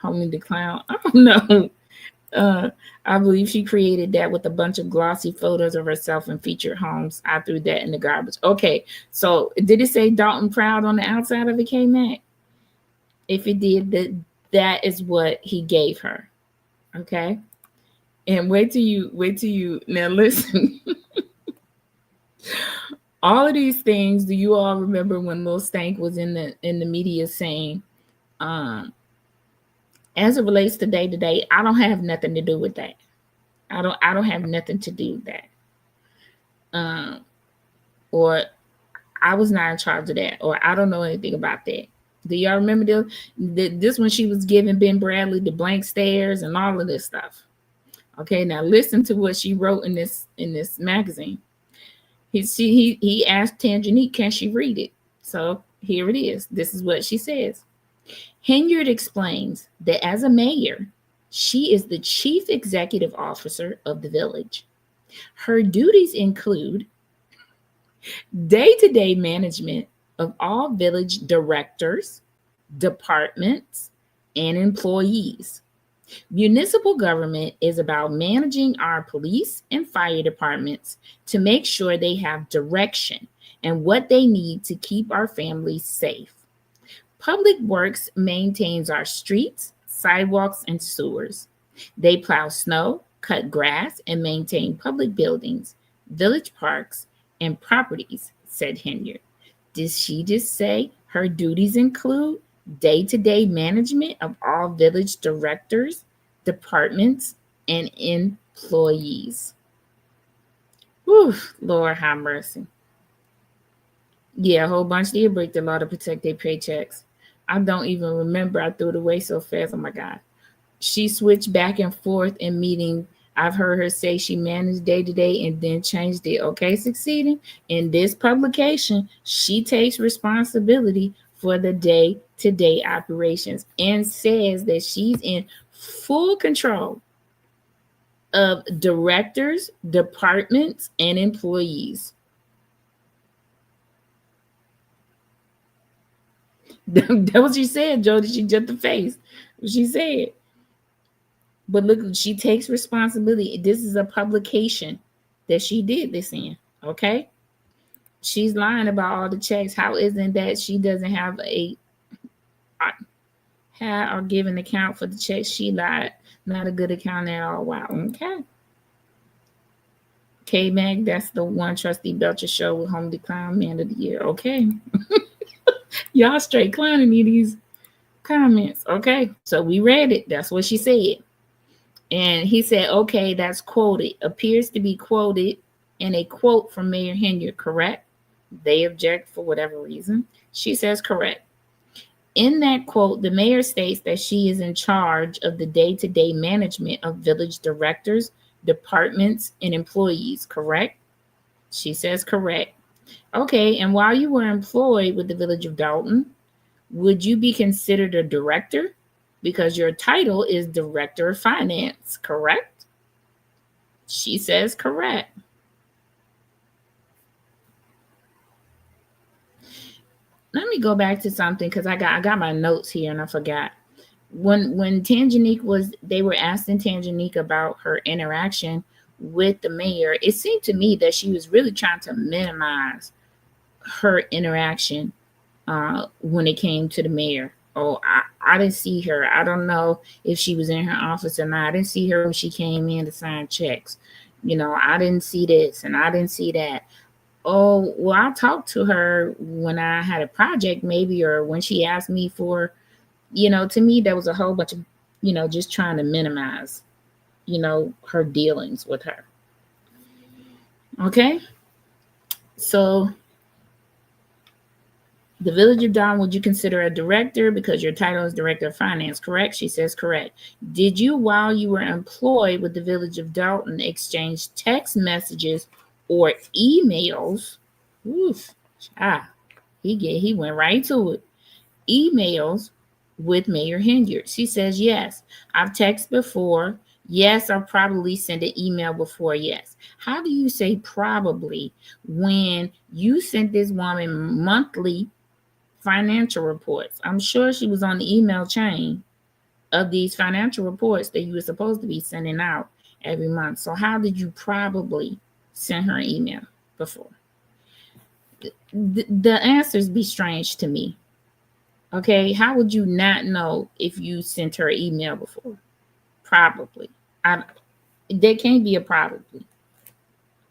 Homie the Clown? I don't know. I believe she created that with a bunch of glossy photos of herself and featured homes. I threw that in the garbage. Okay, so did it say Dolton Proud on the outside of it, K-Mac? If it did, that is what he gave her. Okay, and wait till you now listen. All of these things, do you all remember when Lil Stank was in the media saying, as it relates to day to day, I don't have nothing to do with that. I don't have nothing to do with that. Or I was not in charge of that, or I don't know anything about that. Do y'all remember this when she was giving Ben Bradley the blank stares and all of this stuff? Okay, now listen to what she wrote in this magazine. He asked Tangenique, can she read it? So here it is. This is what she says. Henyard explains that as a mayor, she is the chief executive officer of the village. Her duties include day-to-day management of all village directors, departments, and employees. Municipal government is about managing our police and fire departments to make sure they have direction and what they need to keep our families safe. Public Works maintains our streets, sidewalks, and sewers. They plow snow, cut grass, and maintain public buildings, village parks, and properties, said Henyard. Did she just say her duties include day-to-day management of all village directors, departments, and employees? Whew, Lord have mercy. Yeah, a whole bunch did break the law to protect their paychecks. I don't even remember. I threw it away so fast. Oh my God. She switched back and forth in meetings. I've heard her say she managed day to day and then changed it. Okay, Succeeding. In this publication, she takes responsibility for the day-to-day operations and says that she's in full control of directors, departments, and employees. That what she said, Joe. Did she just the face? She said. But look, she takes responsibility. This is a publication that she did this in, okay? She's lying about all the checks. How isn't that she doesn't have or give an account for the checks? She lied. Not a good account at all. Wow, okay. K-Mag, that's the one Trustee Belcher show with Home Decline Man of the Year. Okay. Y'all straight clowning me these comments. Okay, so we read it. That's what she said. And he said, okay, that's quoted. Appears to be quoted in a quote from Mayor Henyard, correct? They object for whatever reason. She says correct. In that quote, the mayor states that she is in charge of the day-to-day management of village directors, departments, and employees, correct? She says correct. Okay, and while you were employed with the Village of Dolton, would you be considered a director? Because your title is Director of Finance, correct? She says correct. Let me go back to something because I got my notes here and I forgot. When Tangenique they were asking Tangenique about her interaction with the mayor, it seemed to me that she was really trying to minimize her interaction when it came to the mayor. Oh, I didn't see her. I don't know if she was in her office or not. I didn't see her when she came in to sign checks. I didn't see this and I didn't see that. Oh, well, I talked to her when I had a project maybe, or when she asked me for, to me, there was a whole bunch of, just trying to minimize, her dealings with her. Okay. So the Village of Dolton, would you consider a director because your title is Director of Finance, correct? She says correct. Did you, while you were employed with the Village of Dolton, exchange text messages or emails? Oof. He went right to it. Emails with Mayor Henyard. She says yes. I've texted before. Yes, I've probably sent an email before. Yes. How do you say probably when you sent this woman monthly financial reports? I'm sure she was on the email chain of these financial reports that you were supposed to be sending out every month. So how did you probably send her an email before? The answers be strange to me. Okay, how would you not know if you sent her an email before? Probably. There can't be a probably.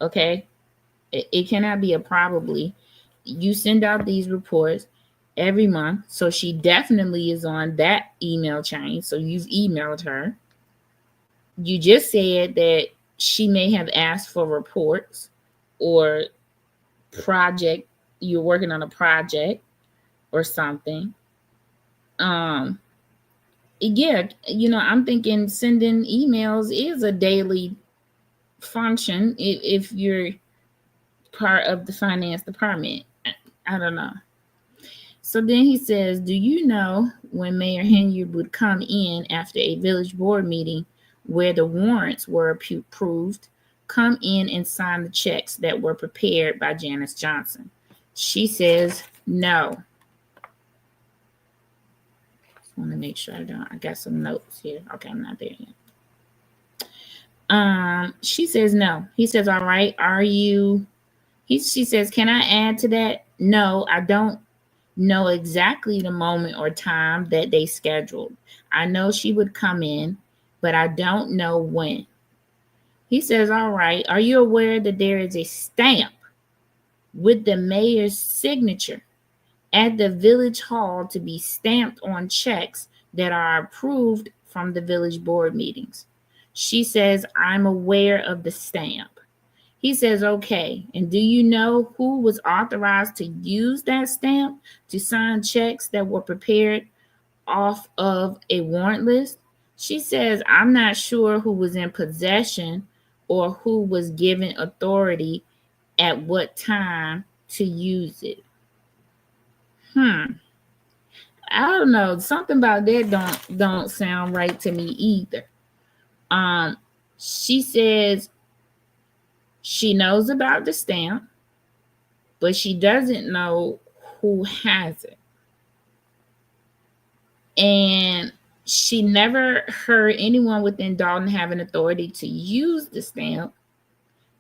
Okay, it cannot be a probably. You send out these reports every month, so she definitely is on that email chain. So you've emailed her. You just said that she may have asked for reports or project. You're working on a project or something. Yeah, I'm thinking sending emails is a daily function if you're part of the finance department. I don't know. So then he says, do you know when Mayor Henyard would come in after a village board meeting where the warrants were approved, come in and sign the checks that were prepared by Janice Johnson? She says no. Just want to make sure I got some notes here. Okay, I'm not there yet. She says no. He says, all right, are you? She says, can I add to that? No, I don't know exactly the moment or time that they scheduled. I know she would come in, but I don't know when. He says, all right, are you aware that there is a stamp with the mayor's signature at the village hall to be stamped on checks that are approved from the village board meetings? She says, I'm aware of the stamp. He says, okay, and do you know who was authorized to use that stamp to sign checks that were prepared off of a warrant list? She says, I'm not sure who was in possession or who was given authority at what time to use it. I don't know. Something about that don't sound right to me either. She says she knows about the stamp, but she doesn't know who has it. And she never heard anyone within Dolton have an authority to use the stamp.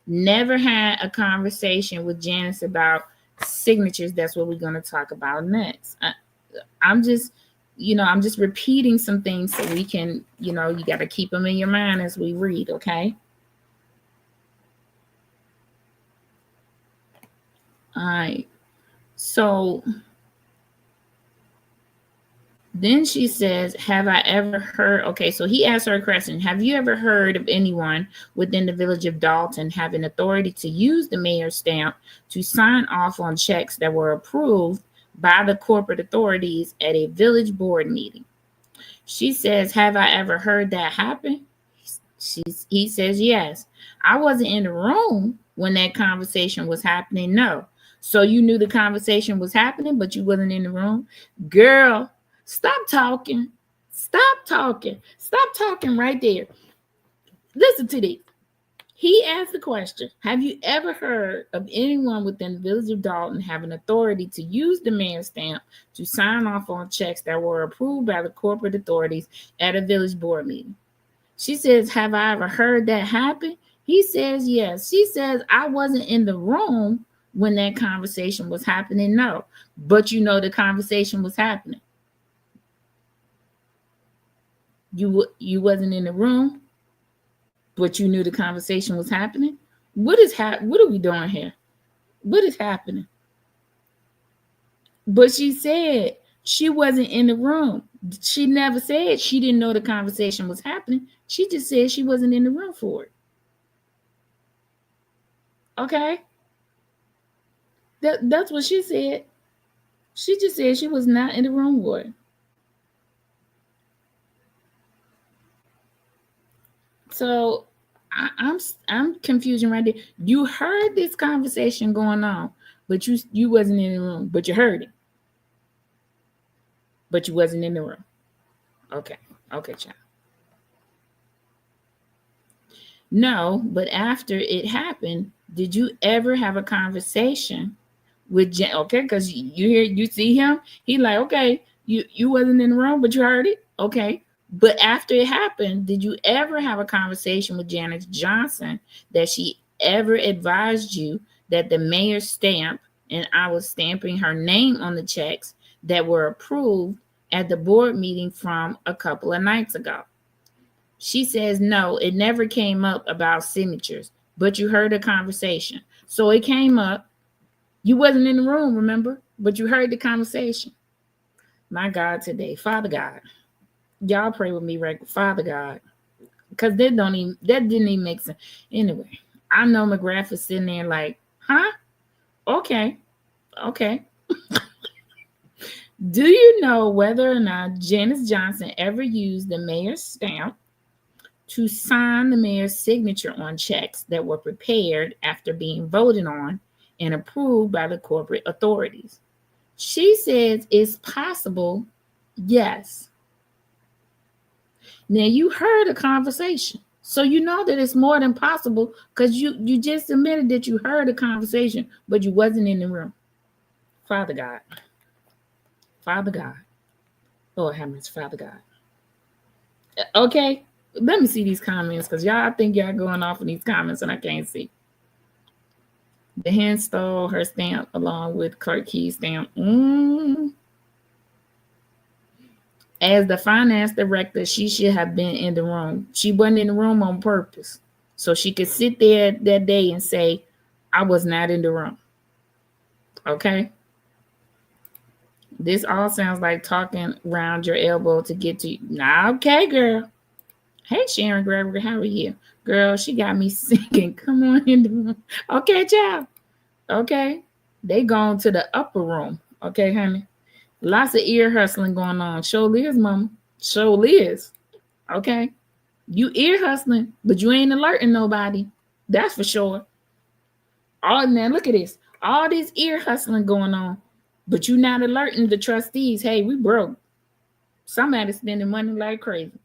Never had a conversation with Janice about signatures. That's what we're going to talk about next. I'm just repeating some things so we can, you got to keep them in your mind as we read, okay? All right. So then she says, have I ever heard? Okay, so he asked her a question. Have you ever heard of anyone within the village of Dolton having authority to use the mayor's stamp to sign off on checks that were approved by the corporate authorities at a village board meeting? She says, have I ever heard that happen? He says yes. I wasn't in the room when that conversation was happening. No. So you knew the conversation was happening, but you wasn't in the room? Girl, stop talking. Stop talking. Stop talking right there. Listen to this. He asked the question, have you ever heard of anyone within the village of Dolton having authority to use the mayor's stamp to sign off on checks that were approved by the corporate authorities at a village board meeting? She says, have I ever heard that happen? He says, yes. She says, I wasn't in the room when that conversation was happening. No, but you know the conversation was happening. You wasn't in the room, but you knew the conversation was happening. What are we doing here? What is happening? But she said she wasn't in the room. She never said she didn't know the conversation was happening. She just said she wasn't in the room for it. Okay? That's what she said. She just said she was not in the room for it. So I'm confusing right there. You heard this conversation going on, but you wasn't in the room, but you heard it. But you wasn't in the room. Okay, child. No, but after it happened, did you ever have a conversation with Jen? Okay, because you see him, he like, okay, you wasn't in the room, but you heard it. Okay. But after it happened, did you ever have a conversation with Janice Johnson that she ever advised you that the mayor's stamp, and I was stamping her name on the checks that were approved at the board meeting from a couple of nights ago? She says, no, it never came up about signatures, but you heard the conversation. So it came up. You wasn't in the room, remember? But you heard the conversation. My God, today, Father God. Y'all pray with me, right? Father God, because that didn't even make sense. Anyway, I know McGrath is sitting there like, huh? Okay. Do you know whether or not Janice Johnson ever used the mayor's stamp to sign the mayor's signature on checks that were prepared after being voted on and approved by the corporate authorities? She says it's possible, yes. Now, you heard a conversation, so you know that it's more than possible because you just admitted that you heard a conversation, but you wasn't in the room. Father God. Lord have mercy, Father God. Okay, let me see these comments because I think y'all going off in these comments and I can't see. The hen stole her stamp along with Clerk Key's stamp. As the finance director, she should have been in the room. She wasn't in the room on purpose. So she could sit there that day and say, I was not in the room. Okay? This all sounds like talking around your elbow to get to you. Nah, okay, girl. Hey, Sharon Gregory, how are you? Girl, she got me singing. Come on in the room. Okay, child. Okay. They gone to the upper room. Okay, honey. Lots of ear hustling going on. Show Liz, mama. Show Liz. Okay. You ear hustling, but you ain't alerting nobody. That's for sure. Now look at this. All this ear hustling going on, but you not alerting the trustees. Hey, we broke. Somebody's spending money like crazy.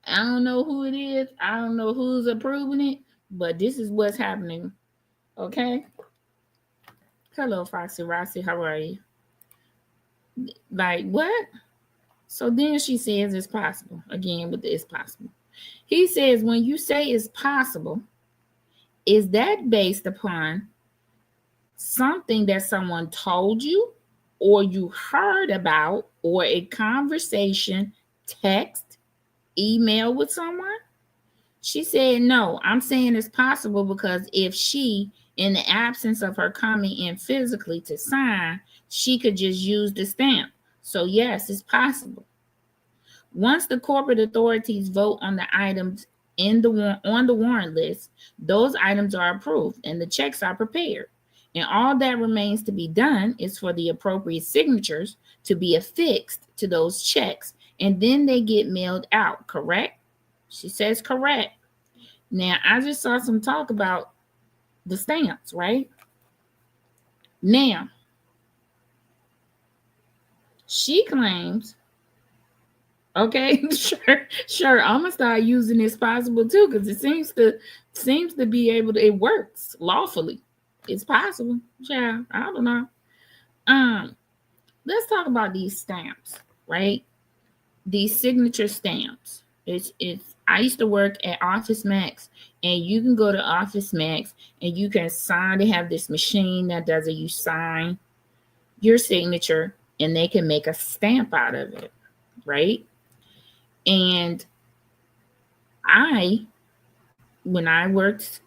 I don't know who it is. I don't know who's approving it, but this is what's happening. Okay. Hello, Foxy Rossi. How are you? Like, what? So then she says it's possible. Again, with the it's possible. He says, when you say it's possible, is that based upon something that someone told you or you heard about or a conversation, text, email with someone? She said, no, I'm saying it's possible because if she, in the absence of her coming in physically to sign, she could just use the stamp. So yes, it's possible. Once the corporate authorities vote on the items on the warrant list, those items are approved and the checks are prepared. And all that remains to be done is for the appropriate signatures to be affixed to those checks, and then they get mailed out, correct? She says correct. Now, I just saw some talk about the stamps, right? Now, she claims, okay, sure, I'm gonna start using this possible too, because it seems to be able to, it works lawfully. It's possible. Yeah, I don't know. Let's talk about these stamps, right? These signature stamps. It's I used to work at Office Max, and you can go to Office Max and you can sign. They have this machine that does it. You sign your signature and they can make a stamp out of it, right? And when I worked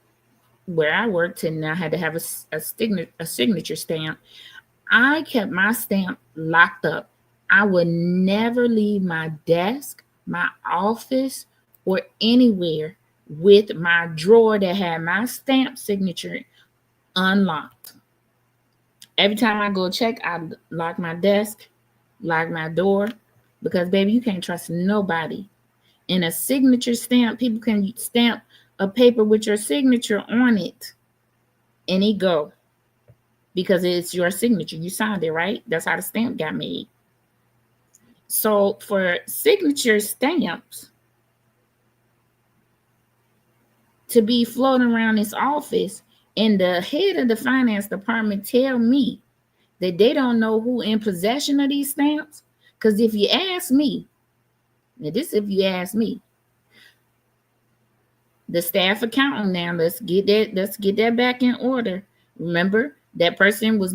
where I worked and I had to have a signature stamp, I kept my stamp locked up. I would never leave my desk, my office, or anywhere with my drawer that had my stamp signature unlocked. Every time I go check, I lock my desk, lock my door, because baby, you can't trust nobody. In a signature stamp, people can stamp a paper with your signature on it, and it go, because it's your signature. You signed it, right? That's how the stamp got made. So for signature stamps to be floating around this office, and the head of the finance department tell me that they don't know who in possession of these stamps, because if you ask me, if you ask me, the staff accountant, now let's get that back in order. Remember, that position was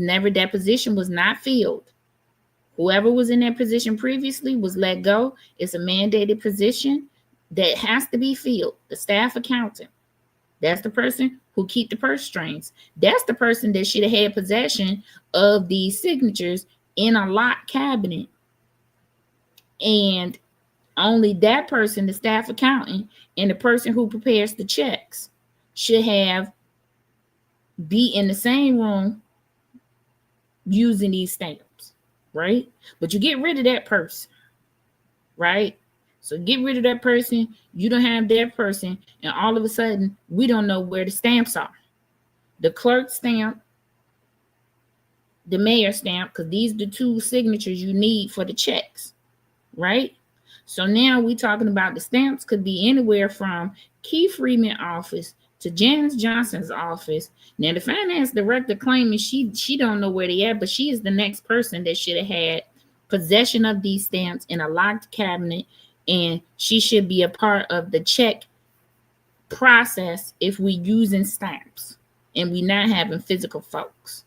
not filled. Whoever was in that position previously was let go. It's a mandated position that has to be filled. The staff accountant. That's the person who keep the purse strings. That's the person that should have had possession of these signatures in a locked cabinet. And only that person, the staff accountant, and the person who prepares the checks should be in the same room using these stamps, right? But you get rid of that person, right? So get rid of that person. You don't have that person, and all of a sudden, we don't know where the stamps are. The clerk stamp, the mayor stamp, because these are the two signatures you need for the checks, right? So now we're talking about the stamps could be anywhere from Keith Freeman's office to Janice Johnson's office. Now the finance director claiming she don't know where they at, but she is the next person that should have had possession of these stamps in a locked cabinet, and she should be a part of the check process if we using stamps and we not having physical folks,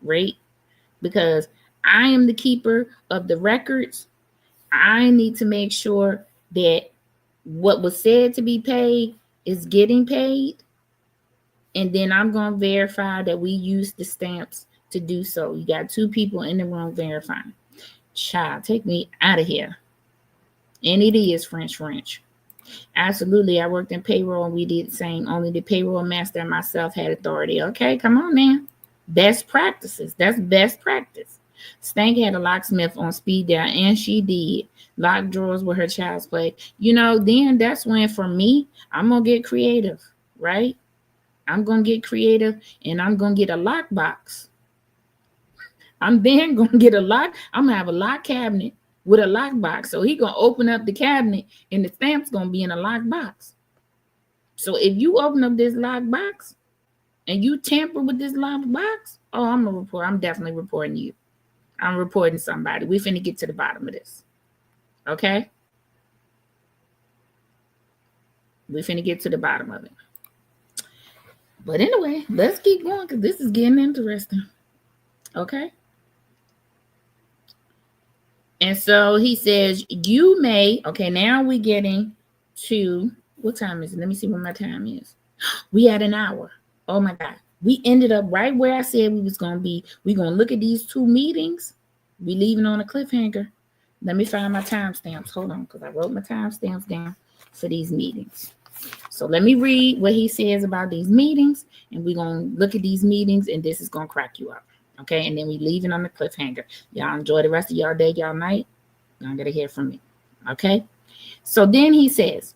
right? Because I am the keeper of the records. I need to make sure that what was said to be paid is getting paid. And then I'm going to verify that we use the stamps to do so. You got two people in the room verifying. Child, take me out of here. And it is French. Absolutely. I worked in payroll and we did the same. Only the payroll master and myself had authority. Okay, come on now. Best practices. That's best practice. Stank had a locksmith on speed dial, and she did. Lock drawers with her child's play. Then that's when, for me, I'm going to get creative, right? I'm going to get creative, and I'm going to get a lockbox. I'm then going to get a lock. I'm going to have a lock cabinet with a lockbox. So he going to open up the cabinet, and the stamp's going to be in a lockbox. So if you open up this lockbox and you tamper with this lockbox, I'm going to report. I'm definitely reporting you. I'm reporting somebody. We finna get to the bottom of this. Okay? We finna get to the bottom of it. But anyway, let's keep going because this is getting interesting. Okay? And so he says, you may, okay, now we're getting to, what time is it? Let me see what my time is. We had an hour. Oh my God. We ended up right where I said we was going to be. We're going to look at these two meetings. We leaving on a cliffhanger. Let me find my timestamps. Hold on, because I wrote my timestamps down for these meetings. So let me read what he says about these meetings, and we're going to look at these meetings, and this is going to crack you up. Okay, and then we leaving on the cliffhanger. Y'all enjoy the rest of y'all day, y'all night. Y'all got to hear from me. Okay, so then he says,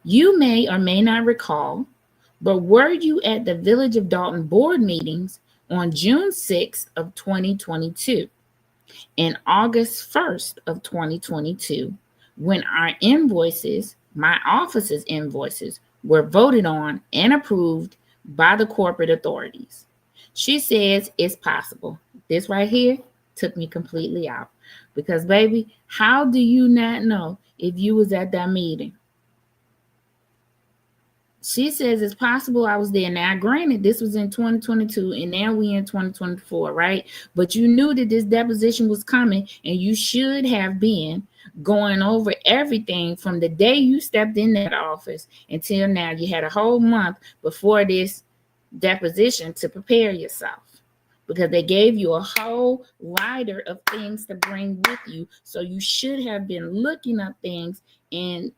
You may or may not recall, but were you at the Village of Dolton board meetings on June 6th of 2022 and August 1st of 2022 when our invoices, my office's invoices, were voted on and approved by the corporate authorities? She says it's possible. This right here took me completely out because, baby, how do you not know if you was at that meeting? She says it's possible I was there. Now, granted, this was in 2022 and now we in 2024, right? But you knew that this deposition was coming and you should have been going over everything from the day you stepped in that office until now. You had a whole month before this deposition to prepare yourself because they gave you a whole rider of things to bring with you. So you should have been looking up things, and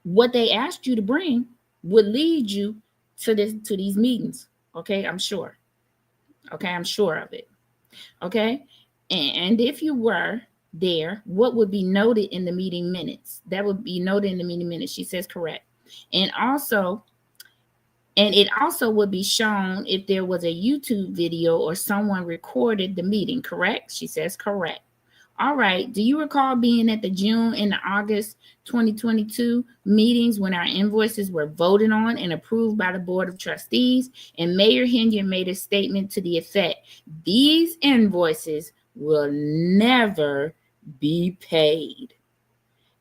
what they asked you to bring would lead you to these meetings. Okay, I'm sure. Okay, I'm sure of it. Okay, and if you were there, what would be noted in the meeting minutes? That would be noted in the meeting minutes. She says correct. And it also would be shown if there was a YouTube video or someone recorded the meeting, correct? She says correct. All right. Do you recall being at the June and the August 2022 meetings when our invoices were voted on and approved by the Board of Trustees? And Mayor Henyard made a statement to the effect, these invoices will never be paid.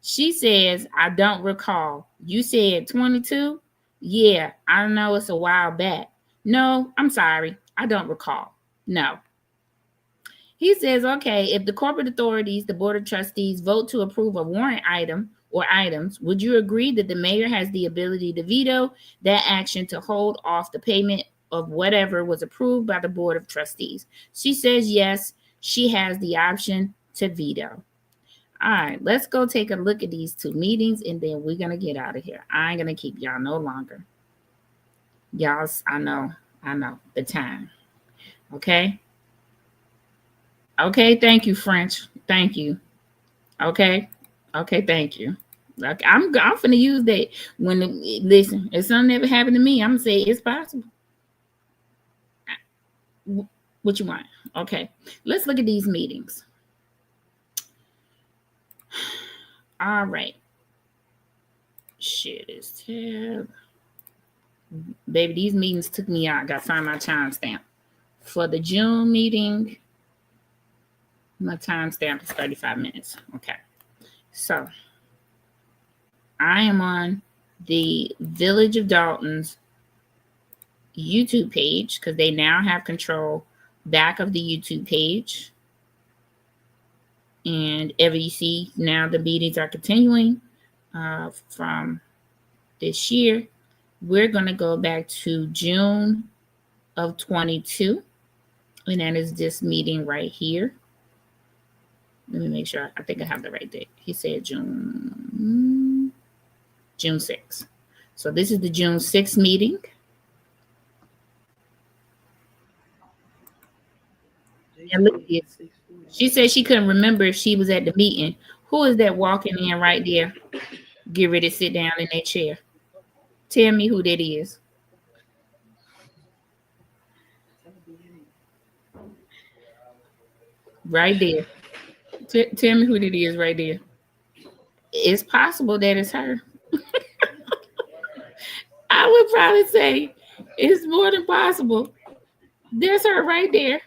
She says, I don't recall. You said 22? Yeah, I know it's a while back. No, I'm sorry. I don't recall. No. He says, okay, if the corporate authorities, the Board of Trustees, vote to approve a warrant item or items, would you agree that the mayor has the ability to veto that action to hold off the payment of whatever was approved by the Board of Trustees? She says, yes, she has the option to veto. All right, let's go take a look at these two meetings, and then we're going to get out of here. I ain't going to keep y'all no longer. Y'all, I know, the time. Okay? Okay, thank you, French. Thank you. Okay, thank you. Okay, I'm finna use that listen, if something ever happened to me, I'm gonna say it's possible. What you want? Okay, let's look at these meetings. All right. Share this tab. Baby, these meetings took me out. Gotta find my timestamp. For the June meeting, my timestamp is 35 minutes. Okay. So I am on the Village of Dolton's YouTube page because they now have control back of the YouTube page. And ever you see now the meetings are continuing from this year. We're going to go back to June of 22. And that is this meeting right here. Let me make sure. I think I have the right date. He said June 6th. So this is the June 6th meeting. And look at this. She said she couldn't remember if she was at the meeting. Who is that walking in right there? Get ready to sit down in that chair. Tell me who that is. Right there. Tell me who that is right there. It's possible that it's her. I would probably say it's more than possible. There's her right there.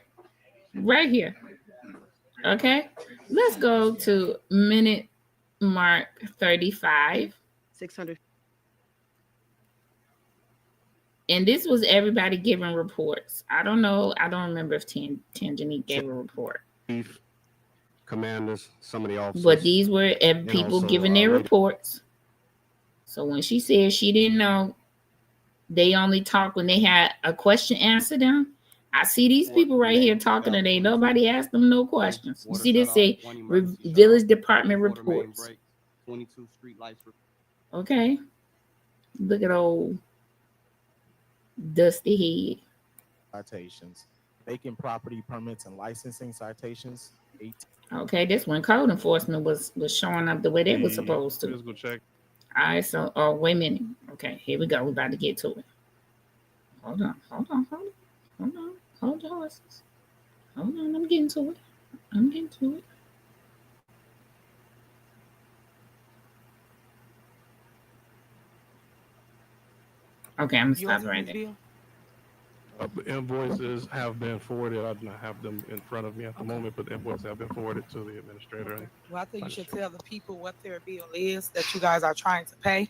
Right here. Okay. Let's go to minute mark 35. 600. And this was everybody giving reports. I don't know. I don't remember if Tangenique gave a report. Chief, commanders, some of the officers. But these were people also, giving their reports. So when she said she didn't know, they only talk when they had a question answered them. I see these people right here talking today. Nobody asked them no questions. You see this say Village Department reports. 22 street lights. Okay. Look at old Dusty head. Citations, vacant property permits and licensing citations. 18. Okay, this when code enforcement was showing up the way they were supposed to. Let's go check. All right, so wait a minute. Okay, here we go. We're about to get to it. Hold on. Hold the horses. Hold on, I'm getting to it. Okay, I'm gonna stop right there. The invoices have been forwarded. I do not have them in front of me at the moment, but the invoices have been forwarded to the administrator. Well, I think you should tell the people what their bill is that you guys are trying to pay.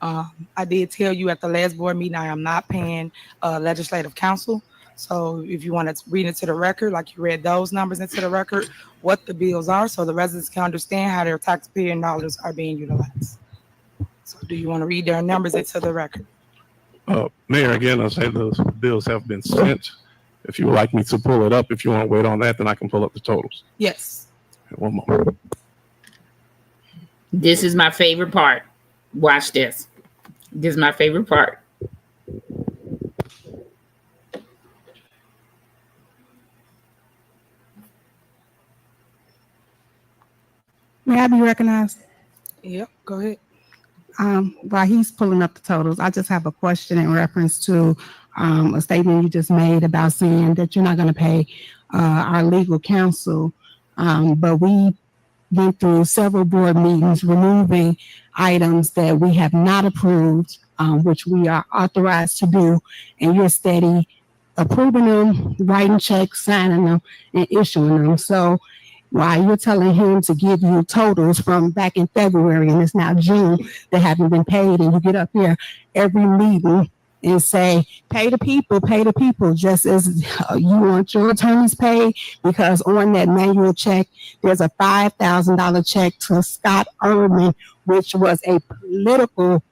I did tell you at the last board meeting I am not paying legislative counsel. So if you want to read into the record, like you read those numbers into the record, what the bills are, so the residents can understand how their taxpayer dollars are being utilized. So do you want to read their numbers into the record? Mayor, again, I'll say those bills have been sent. If you would like me to pull it up, if you want to wait on that, then I can pull up the totals. Yes. One moment. This is my favorite part. Watch this. This is my favorite part. May I be recognized? Yep, go ahead. While he's pulling up the totals, I just have a question in reference to a statement you just made about saying that you're not going to pay our legal counsel. But we went through several board meetings removing items that we have not approved, which we are authorized to do, and you're steady approving them, writing checks, signing them, and issuing them. So while you're telling him to give you totals from back in February and it's now June that haven't been paid, and you get up here every meeting and say, pay the people, just as you want your attorneys paid, because on that manual check, there's a $5,000 check to Scott Ehrman, which was a political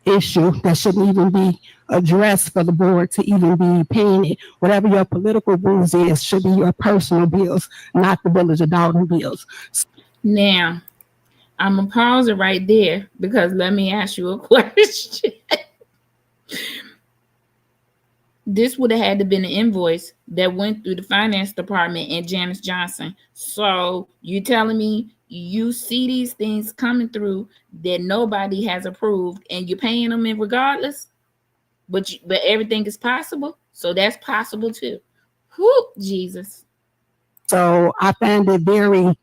issue that shouldn't even be addressed for the board to even be paying it. Whatever your political rules is should be your personal bills, not the Village of Dolton bills. Now, I'm gonna pause it right there because let me ask you a question. This would have had to been an invoice that went through the finance department and Janice Johnson. So you telling me you see these things coming through that nobody has approved and you're paying them in regardless? But everything is possible. So that's possible too. Whoo, Jesus. So I find it very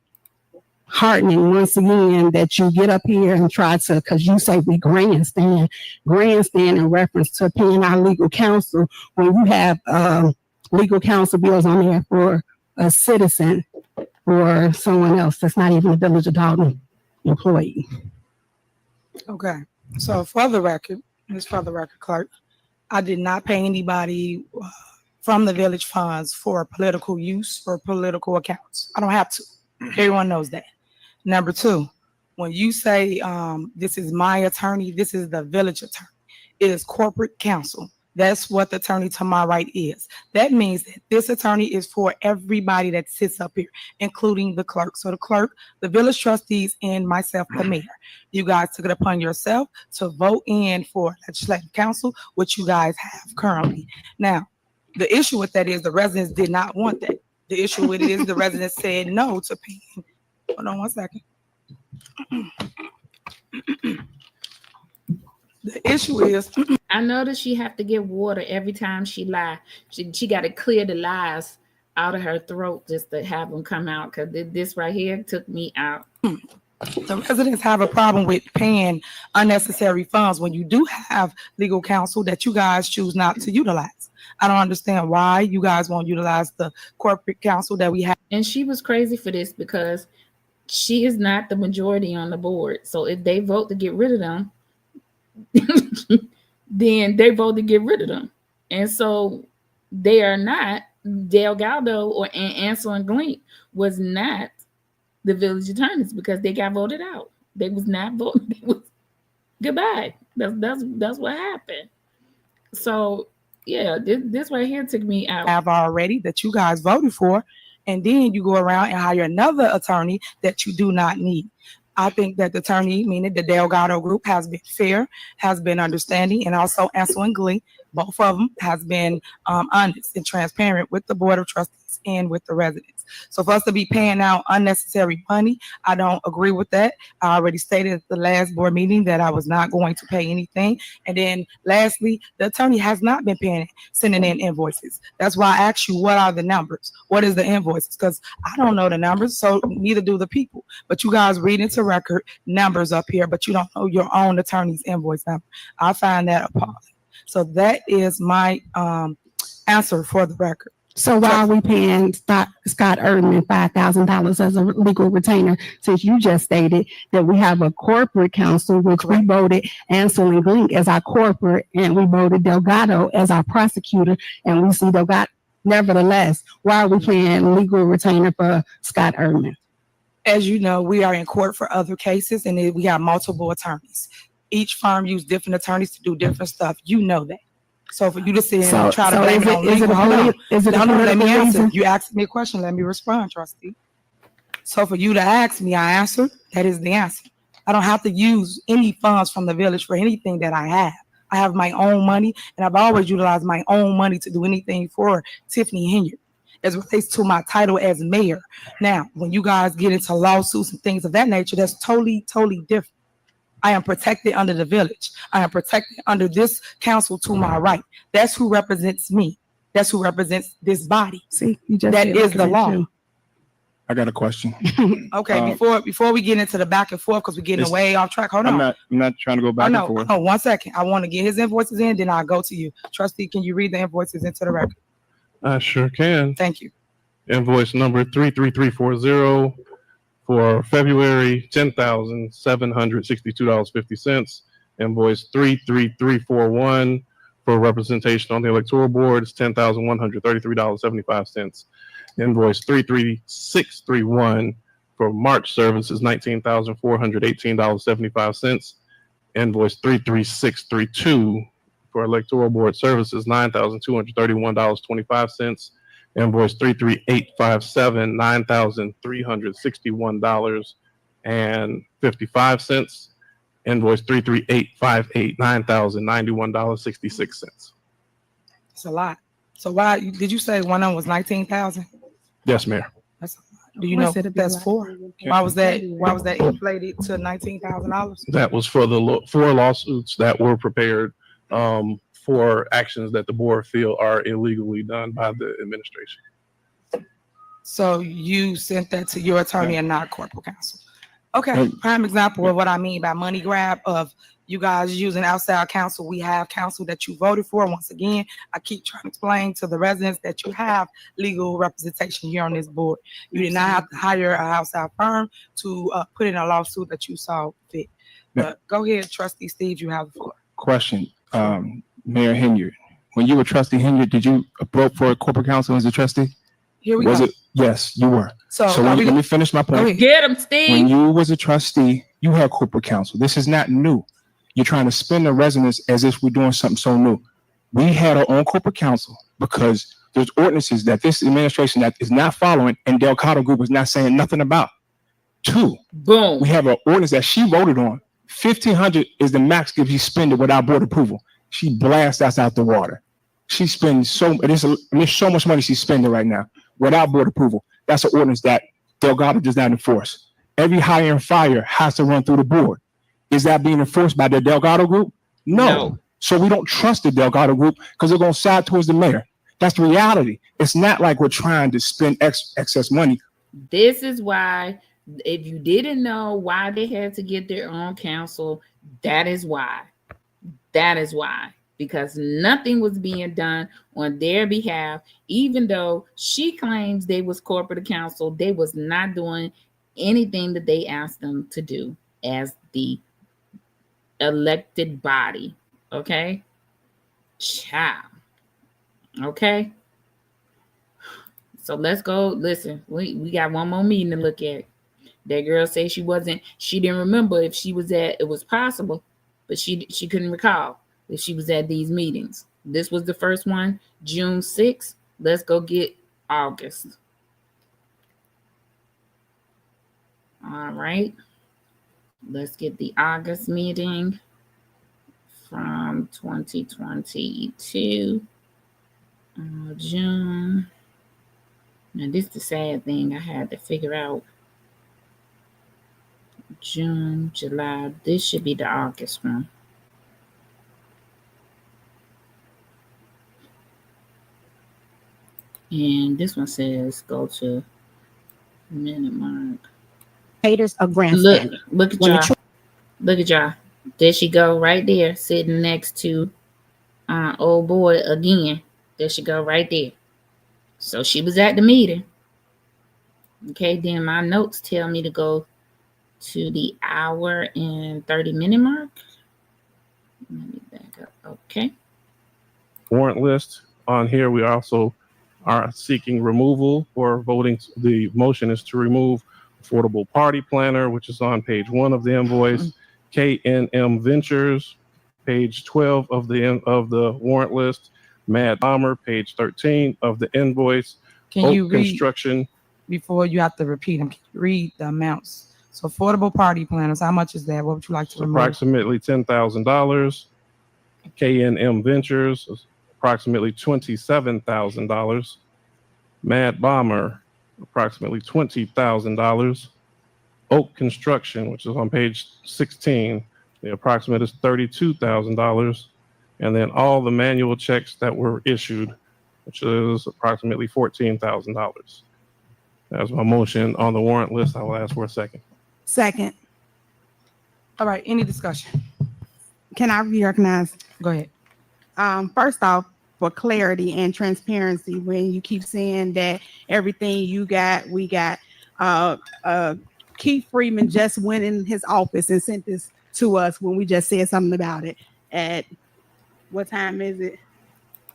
heartening once again that you get up here and try to, because you say we grandstand in reference to paying our legal counsel when you have legal counsel bills on there for a citizen or someone else that's not even a Village of Dolton employee. Okay. So for the record, clerk, I did not pay anybody from the village funds for political use or political accounts. I don't have to. Everyone knows that. Number two, when you say this is my attorney, this is the village attorney. It is corporate counsel. That's what the attorney to my right is. That means that this attorney is for everybody that sits up here, including the clerk. So the clerk, the village trustees, and myself, the mayor. You guys took it upon yourself to vote in for legislative counsel, which you guys have currently. Now, the issue with that is the residents did not want that. The issue with it is the residents said no to paying. Hold on one second. The issue is, I noticed she have to get water every time she lie. She got to clear the lies out of her throat just to have them come out, because this right here took me out. the residents have a problem with paying unnecessary funds when you do have legal counsel that you guys choose not to utilize. I don't understand why you guys won't utilize the corporate counsel that we have. And she was crazy for this because she is not the majority on the board. So if they vote to get rid of them, then they vote to get rid of them. And so they are not, Delgado or Ansel and Glink was not the village attorneys because they got voted out. They was not voted. They was, goodbye. That's what happened. So yeah, this right here took me out. Have already that you guys voted for, and then you go around and hire another attorney that you do not need. I think that the attorney, meaning the Delgado group, has been fair, has been understanding, and also Ansel and Glink Both of them has been honest and transparent with the Board of Trustees and with the residents. So for us to be paying out unnecessary money, I don't agree with that. I already stated at the last board meeting that I was not going to pay anything. And then lastly, the attorney has not been sending in invoices. That's why I asked you, what are the numbers? What is the invoices? Because I don't know the numbers, so neither do the people. But you guys read into record numbers up here, but you don't know your own attorney's invoice number. I find that appalling. So that is my answer for the record. So why are we paying Scott Erdman $5,000 as a legal retainer, since you just stated that we have a corporate counsel, which we voted Ansel and Glink as our corporate, and we voted Delgado as our prosecutor, and we see Delgado. Nevertheless, why are we paying legal retainer for Scott Erdman? As you know, we are in court for other cases, and we have multiple attorneys. Each firm use different attorneys to do different stuff. You know that. So for you to sit here and try to blame it on legal, let me answer. You asked me a question. Let me respond, trustee. So for you to ask me, I answered. That is the answer. I don't have to use any funds from the village for anything that I have. I have my own money, and I've always utilized my own money to do anything for Tiffany Henyard as relates to my title as mayor. Now, when you guys get into lawsuits and things of that nature, that's totally different. I am protected under the village. I am protected under this council to my right. That's who represents me. That's who represents this body. See, you just that is the law. I got a question. Okay, before we get into the back and forth, because we're getting way off track. Hold on. I'm not trying to go back and forth. No, 1 second. I want to get his invoices in, then I'll go to you. Trustee, can you read the invoices into the record? I sure can. Thank you. Invoice number 33340 for February, $10,762.50. Invoice 33341 for representation on the electoral board is $10,133.75. Invoice 33631 for March services, $19,418.75. Invoice 33632 for electoral board services, $9,231.25. Invoice 33857, $9,361.55. Invoice 33858, $9,091.66. It's a lot. So why did you say one of them was 19,000? Yes, Mayor. That's a lot. Do you know what that's for? Why was that inflated to $19,000? That was for the 4 lawsuits that were prepared for actions that the board feel are illegally done by the administration. So you sent that to your attorney and not corporate counsel. Okay, prime example of what I mean by money grab of you guys using outside counsel. We have counsel that you voted for. Once again, I keep trying to explain to the residents that you have legal representation here on this board. You did not have to hire a outside firm to put in a lawsuit that you saw fit. But go ahead, Trustee Steve, you have the floor. Question. Mayor Henyard, when you were Trustee Henyard, did you vote for a corporate counsel as a trustee? Here we go. Yes, you were. So let me finish my point. Get him, Steve. When you was a trustee, you had corporate counsel. This is not new. You're trying to spin the residents as if we're doing something so new. We had our own corporate counsel because there's ordinances that this administration that is not following and Delgado Group is not saying nothing about. 2, boom. We have an ordinance that she voted on. $1,500 is the max if you spend it without board approval. She blasts us out the water. She spends there's so much money she's spending right now without board approval. That's an ordinance that Delgado does not enforce. Every hire and fire has to run through the board. Is that being enforced by the Delgado Group? No. So we don't trust the Delgado Group because they're going to side towards the mayor. That's the reality. It's not like we're trying to spend excess money. This is why, if you didn't know why they had to get their own counsel, that is why. That is why. Because nothing was being done on their behalf, even though she claims they was corporate counsel, they was not doing anything that they asked them to do as the elected body. Okay? Ciao. Okay? So let's go. Listen, we got one more meeting to look at. That girl said she didn't remember if she was at, it was possible, but she couldn't recall if she was at these meetings. This was the first one, June 6th. Let's go get August. All right. Let's get the August meeting from 2022, June. Now, this is the sad thing I had to figure out. June, July. This should be the August one. And this one says go to minute mark. Haters of grandstanding. Look at When the y'all. Look at y'all. There she go right there, sitting next to old boy again. There she go right there. So she was at the meeting. Okay, then my notes tell me to go to the hour and 30-minute mark. Let me back up. Okay. Warrant list on here. We also are seeking removal for voting. The motion is to remove Affordable Party Planner, which is on page 1 of the invoice. KNM Ventures, page 12 of the warrant list. Mad Bomber, page 13 of the invoice. Can you Oak read Construction. before you have to repeat them? Can you read the amounts? So affordable party planners, how much is that? What would you like to remove? Approximately $10,000. KNM Ventures, approximately $27,000. Mad Bomber, approximately $20,000. Oak Construction, which is on page 16, the approximate is $32,000. And then all the manual checks that were issued, which is approximately $14,000. That's my motion on the warrant list. I will ask for a second. Second. All right, any discussion? Can I be recognized? Go ahead. First off, for clarity and transparency, when you keep saying that everything you got, we got, Keith Freeman just went in his office and sent this to us when we just said something about it at, what time is it?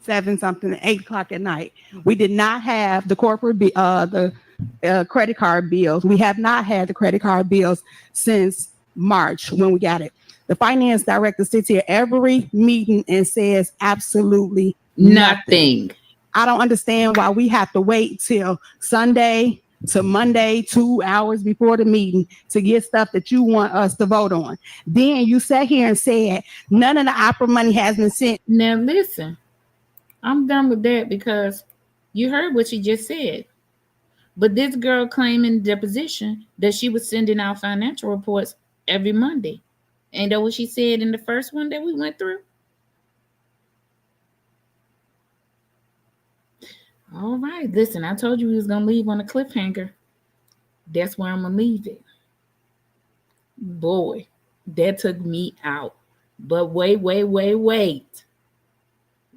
8 o'clock at night. We did not have the corporate, the credit card bills. We have not had the credit card bills since March when we got it. The finance director sits here every meeting and says absolutely nothing. I don't understand why we have to wait till Sunday to Monday, 2 hours before the meeting to get stuff that you want us to vote on. Then you sat here and said none of the opera money has been sent. Now listen, I'm done with that because you heard what she just said. But this girl claiming deposition that she was sending out financial reports every Monday. Ain't that what she said in the first one that we went through? All right, listen, I told you we was going to leave on a cliffhanger. That's where I'm going to leave it. Boy, that took me out. But wait.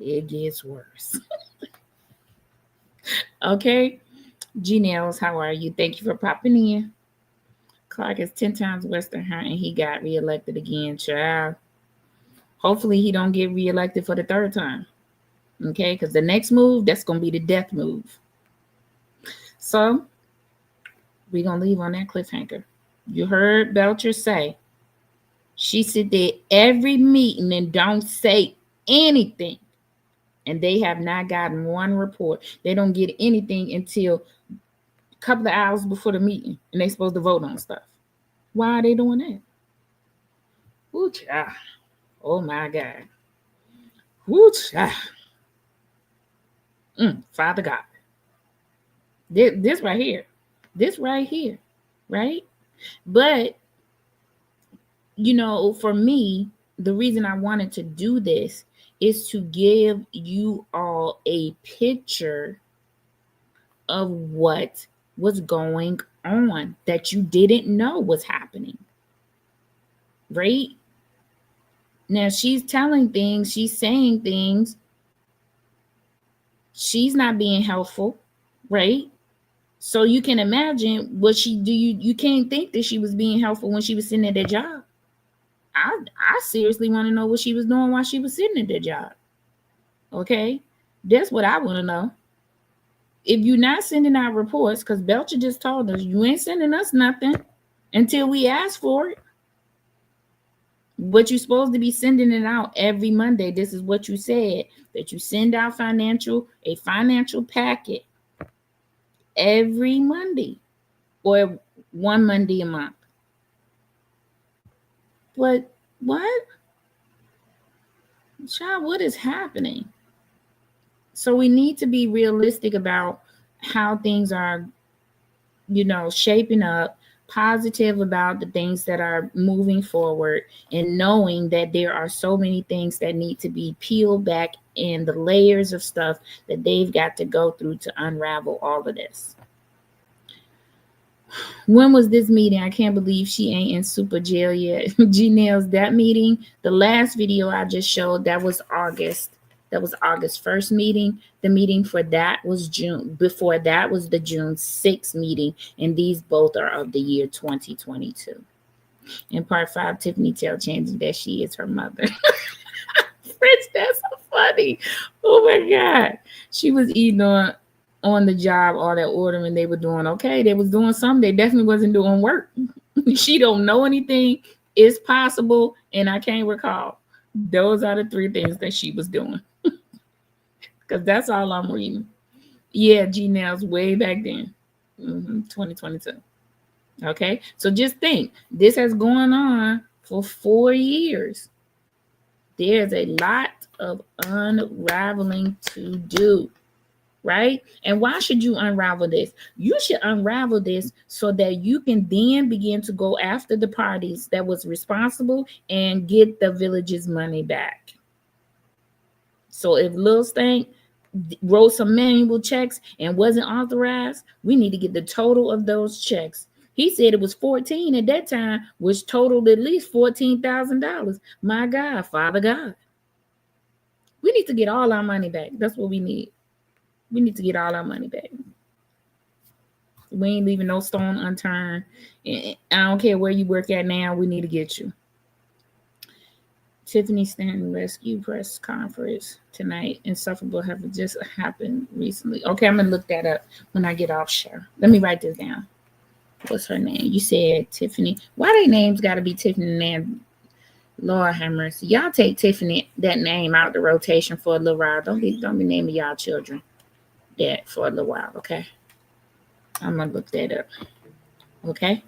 It gets worse. Okay. G-Nails, how are you? Thank you for popping in. Clark is 10 times worse than her, and he got reelected again, child. Hopefully he don't get reelected for the 3rd time. Okay, because the next move, that's going to be the death move. So, we're going to leave on that cliffhanger. You heard Belcher say, she sit there every meeting and don't say anything. And they have not gotten one report. They don't get anything until a couple of hours before the meeting. And they're supposed to vote on stuff. Why are they doing that? Ooh, child. Oh, my God. Ooh, child. Father God. This right here. Right? But, you know, for me, the reason I wanted to do this is to give you all a picture of what was going on that you didn't know was happening. Right? Now she's telling things, she's saying things. She's not being helpful, right? So you can imagine what she do. You can't think that she was being helpful when she was sitting at that job. I seriously want to know what she was doing while she was sitting at that job. Okay? That's what I want to know. If you're not sending out reports, because Belcher just told us you ain't sending us nothing until we ask for it. But you're supposed to be sending it out every Monday. This is what you said, that you send out a financial packet every Monday or one Monday a month. But what? Child, what is happening? So we need to be realistic about how things are, shaping up, positive about the things that are moving forward, and knowing that there are so many things that need to be peeled back in the layers of stuff that they've got to go through to unravel all of this. When was this meeting? I can't believe she ain't in super jail yet. G-Nails, that meeting, the last video I just showed, that was August. That was August 1st meeting. The meeting for that was June. Before that was the June 6th meeting. And these both are of the year 2022. In part 5, Tiffany tells Chandy that she is her mother. Fritz, that's so funny. Oh my God. She was eating on the job all that ordering they were doing. Okay, they was doing something. They definitely wasn't doing work. She don't know anything. It's possible. And I can't recall. Those are the 3 things that she was doing. Because that's all I'm reading. Yeah, G-Nails way back then. 2022. Okay, so just think, this has gone on for 4 years. There's a lot of unraveling to do, right? And why should you unravel this? You should unravel this so that you can then begin to go after the parties that was responsible and get the village's money back. So if Lil Stank wrote some manual checks and wasn't authorized, we need to get the total of those checks. He said it was 14 at that time, which totaled at least $14,000. My God, Father God. We need to get all our money back. That's what we need. We need to get all our money back. We ain't leaving no stone unturned. I don't care where you work at now. We need to get you. Tiffany Stanton rescue press conference tonight. Insufferable have just happened recently. Okay, I'm going to look that up when I get off show. Let me write this down. What's her name? You said Tiffany. Why they names got to be Tiffany Nan? Lord have mercy. Y'all take Tiffany, that name, out the rotation for a little while. Don't be naming y'all children that for a little while, okay? I'm going to look that up. Okay?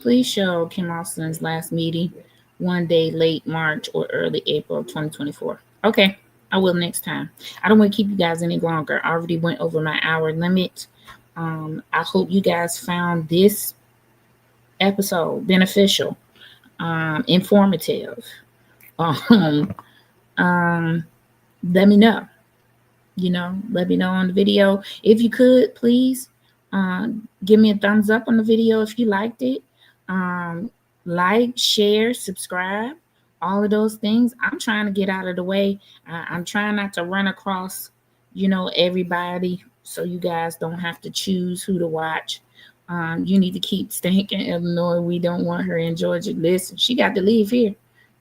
Please show Kim Austin's last meeting one day late March or early April of 2024. Okay, I will next time. I don't want to keep you guys any longer. I already went over my hour limit. I hope you guys found this episode beneficial, informative. Let me know. Let me know on the video. If you could, please give me a thumbs up on the video if you liked it. Like, share, subscribe, all of those things. I'm trying to get out of the way. I'm trying not to run across, everybody, so you guys don't have to choose who to watch. You need to keep stinking Illinois. We don't want her in Georgia. Listen, she got to leave here.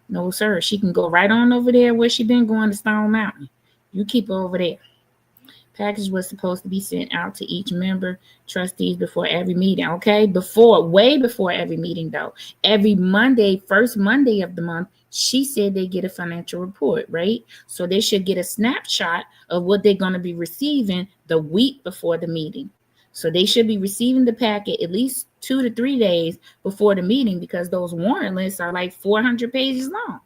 No, sir. She can go right on over there where she been going to Stone Mountain. You keep her over there. Package was supposed to be sent out to each member trustees before every meeting. Okay, way before every meeting though. Every Monday, first Monday of the month, she said they get a financial report, right? So they should get a snapshot of what they're going to be receiving the week before the meeting. So they should be receiving the packet at least 2 to 3 days before the meeting, because those warrant lists are like 400 pages long,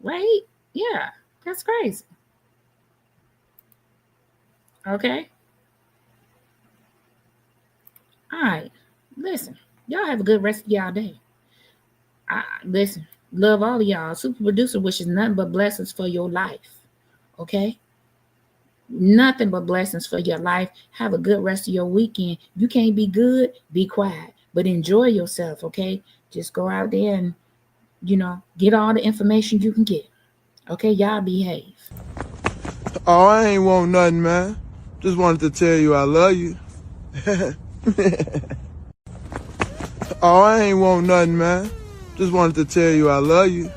right? Yeah, that's crazy. Okay. All right. Listen, y'all have a good rest of y'all day. Listen, love all of y'all. Super producer wishes nothing but blessings for your life. Okay. Nothing but blessings for your life. Have a good rest of your weekend. You can't be good, be quiet, but enjoy yourself. Okay. Just go out there and, get all the information you can get. Okay. Y'all behave. Oh, I ain't want nothing, man. Just wanted to tell you I love you. Oh, I ain't want nothing, man. Just wanted to tell you I love you.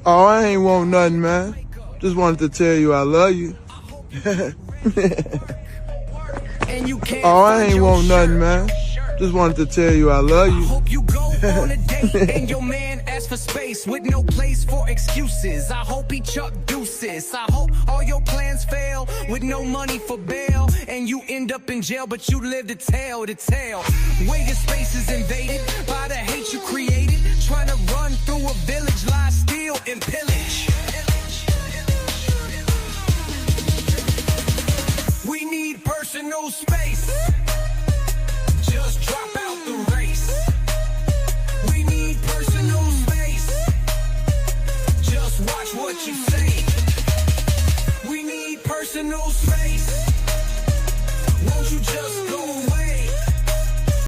Oh, I ain't want nothing, man. Just wanted to tell you I love you. Oh, I ain't want nothing, man. Just wanted to tell you I love you. Hope you go on a date and your man asks for space with no place for excuses. I hope he chuck deuces. I hope all your plans fail with no money for bail, and you end up in jail, but you live to tell. Where your space is invaded by the hate you created, trying to personal space.